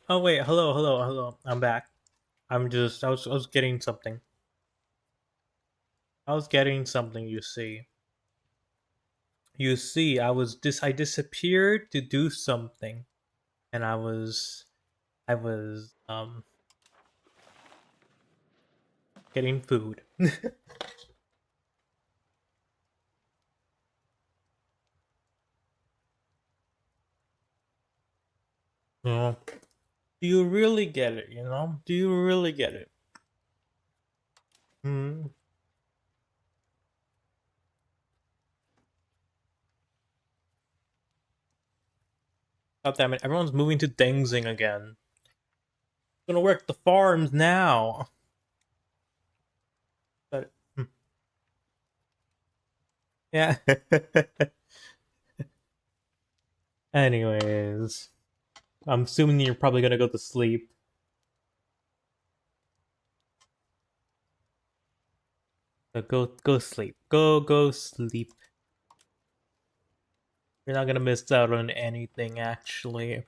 A: Oh wait, hello, hello, hello. I'm back. I was getting something. I was getting something. You see. You see, I disappeared to do something, and I was getting food. know, do you really get it? You know, do you really get it? Hmm. God damn it! Everyone's moving to Dengzing again. Gonna work the farms now. But yeah. Anyways, I'm assuming you're probably gonna go to sleep. So go sleep. Go sleep. You're not gonna miss out on anything actually.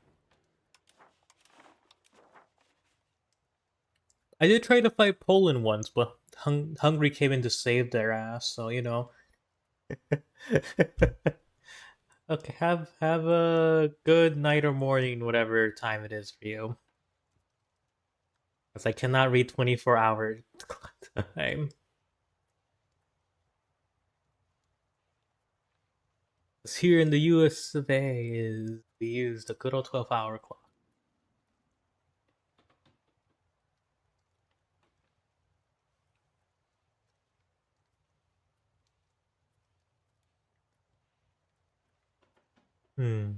A: I did try to fight Poland once, but Hungary came in to save their ass, so you know. Okay, have a good night or morning, whatever time it is for you. Because I cannot read 24-hour time. Because here in the US of A is we use the good old 12-hour clock. Hmm.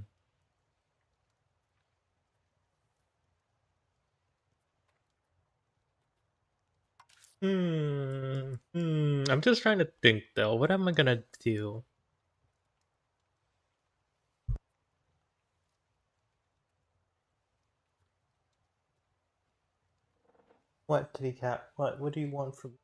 A: I'm just trying to think though. What am I gonna do? What did he cap? What do you want from me?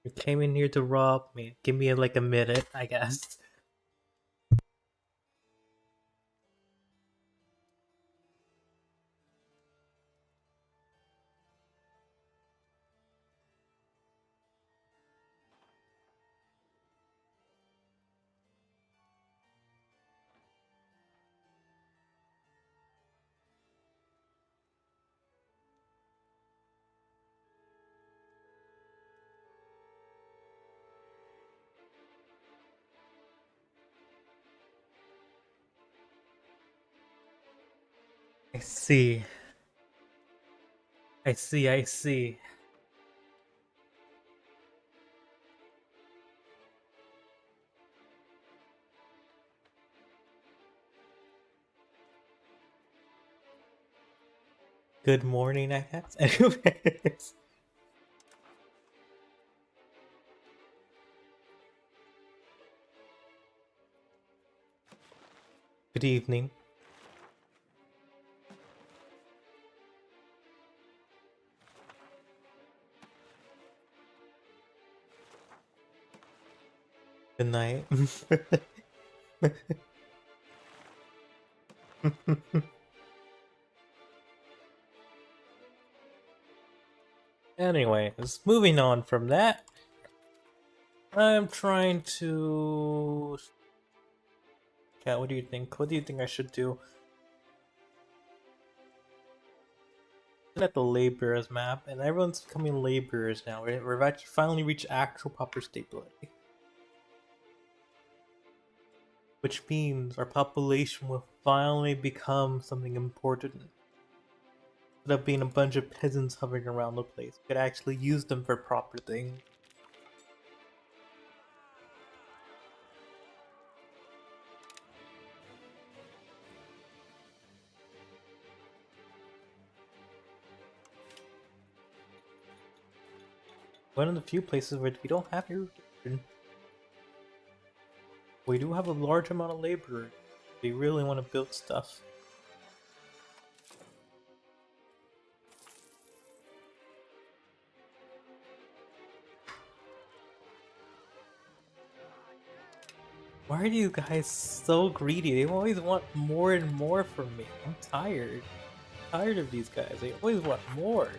A: You came in here to rob me. Give me like a minute, I guess. I see. I see. Good morning, I guess. Anyways. Good evening. Good night. Anyways, moving on from that, I'm trying to. Cat, what do you think? What do you think I should do? Looking at the laborers map, and everyone's becoming laborers now. We've actually finally reached actual proper stability, which means our population will finally become something important. Instead of being a bunch of peasants hovering around the place, we could actually use them for proper things. One of the few places where we don't have irrigation. We do have a large amount of laborers. We really want to build stuff. Why are you guys so greedy? They always want more and more from me. I'm tired. Tired of these guys. They always want more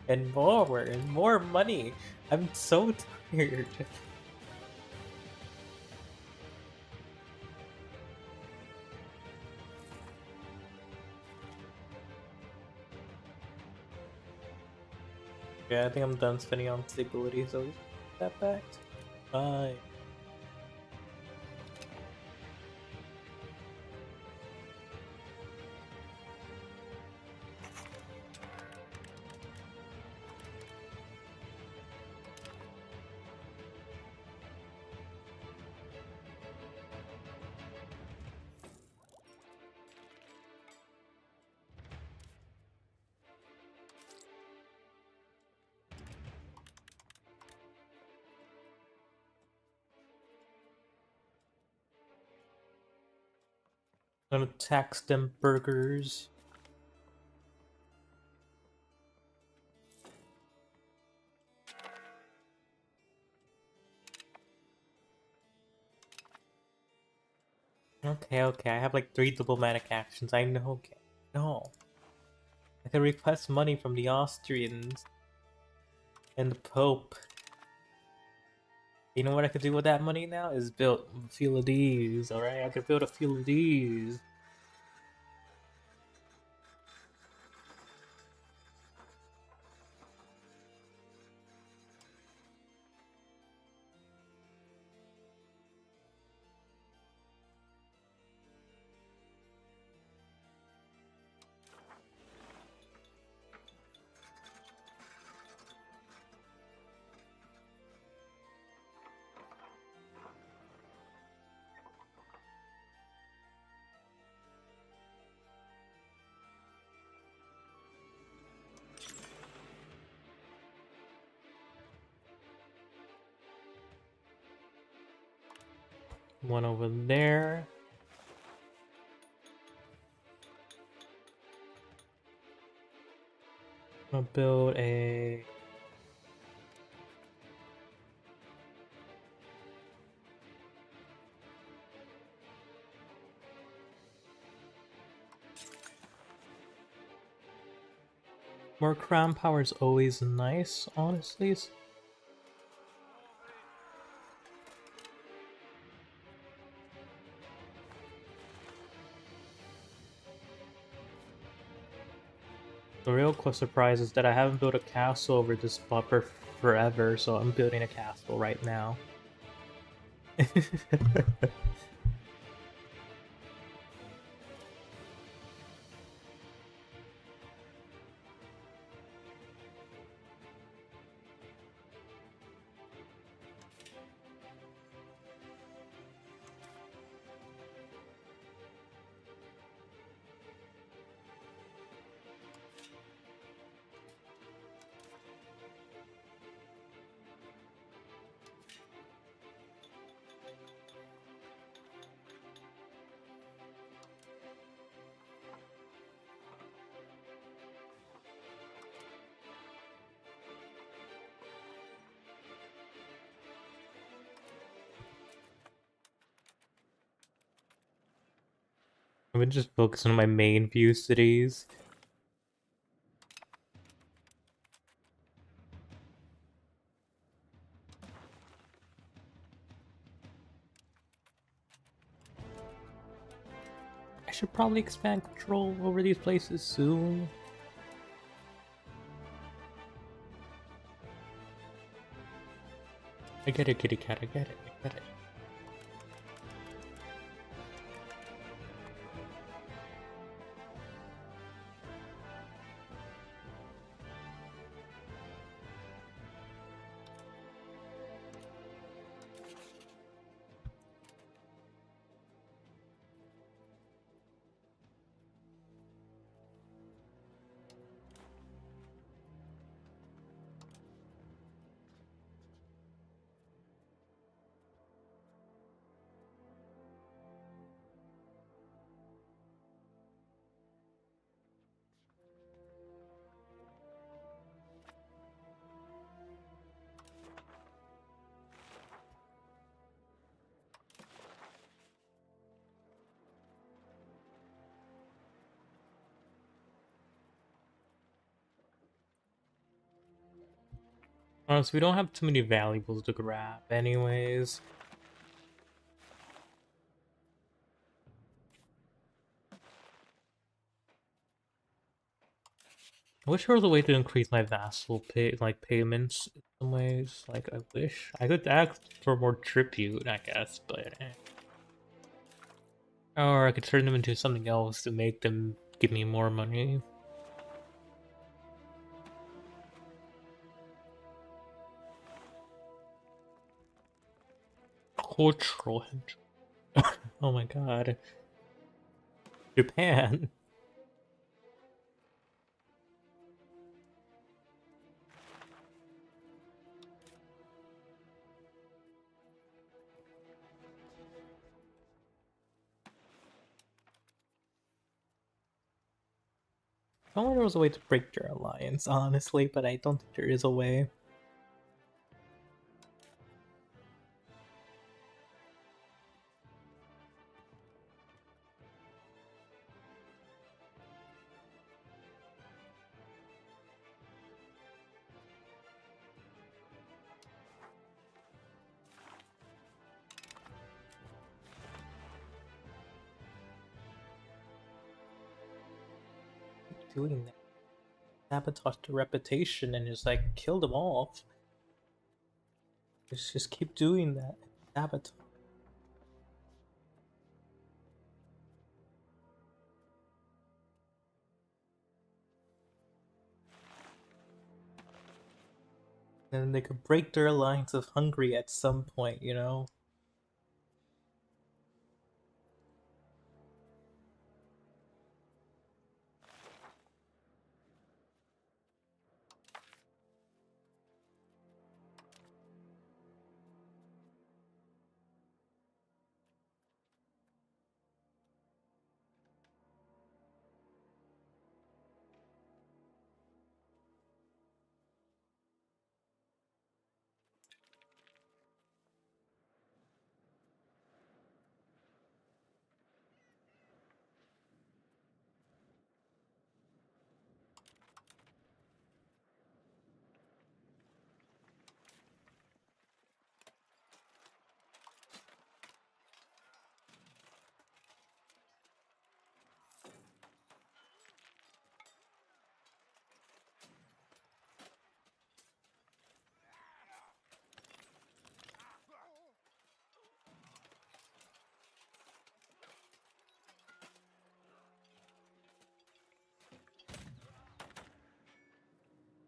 A: and more money. I'm so tired. Yeah, I think I'm done spending on stability, so just put that back. Bye. Gonna tax them burgers. Okay, okay, I have like 3 diplomatic actions. I know, okay. No. I can request money from the Austrians and the Pope. You know what I could do with that money now? Is build a few of these, alright? I could build a few of these. One over there. I'm gonna build a... More crown power is always nice, honestly. The real surprise is that I haven't built a castle over this spot for forever, so I'm building a castle right now. I've been just focusing on my main few cities. I should probably expand control over these places soon. I get it, kitty cat, I get it, I get it. Honestly, we don't have too many valuables to grab anyways. I wish there was a way to increase my vassal payments in some ways. Like, I wish I could ask for more tribute, I guess, but or I could turn them into something else to make them give me more money. Cultural. Oh my god. Japan. I thought there was a way to break their alliance, honestly, but I don't think there is a way. Doing that. Sabotage the reputation and just like kill them off. Just keep doing that. Sabotage. And they could break their alliance of Hungary at some point, you know?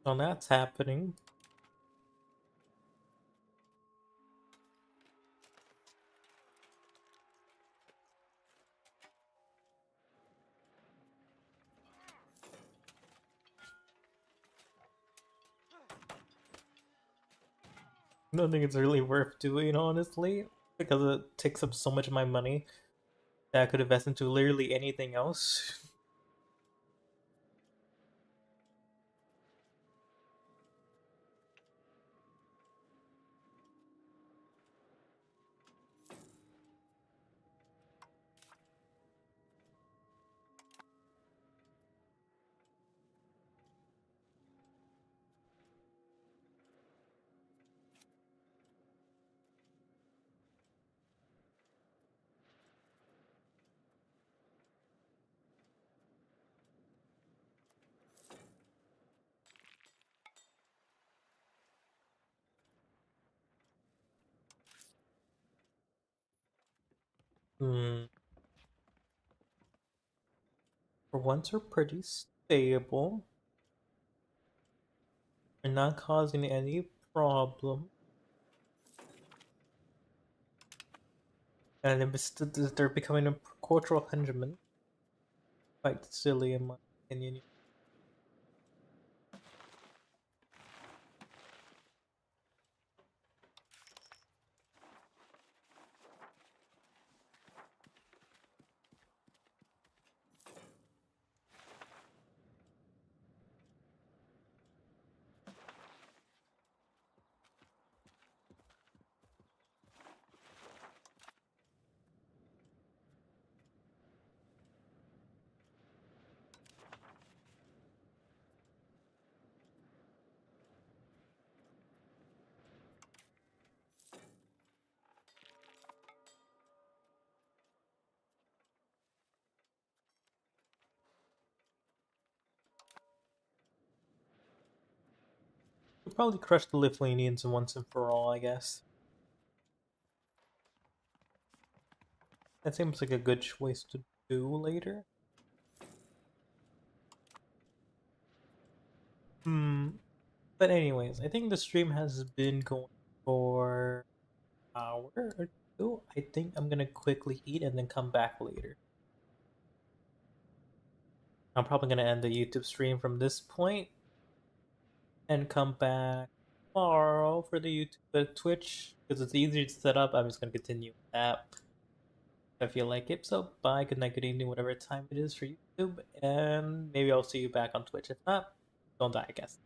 A: Well, that's happening. I don't think it's really worth doing, honestly, because it takes up so much of my money that I could invest into literally anything else. Hmm. For once, we're pretty stable and not causing any problem. And they're becoming a cultural hegemon. Quite silly, in my opinion. We'll probably crush the Lithuanians once and for all, I guess. That seems like a good choice to do later. Hmm. But anyways, I think the stream has been going for an hour or two. I think I'm gonna quickly eat and then come back later. I'm probably gonna end the YouTube stream from this point and come back tomorrow for the YouTube Twitch because it's easier to set up. I'm just gonna continue with that. if you like it. So bye, good night, good evening, whatever time it is for YouTube, and maybe I'll see you back on Twitch. If not, don't die, I guess.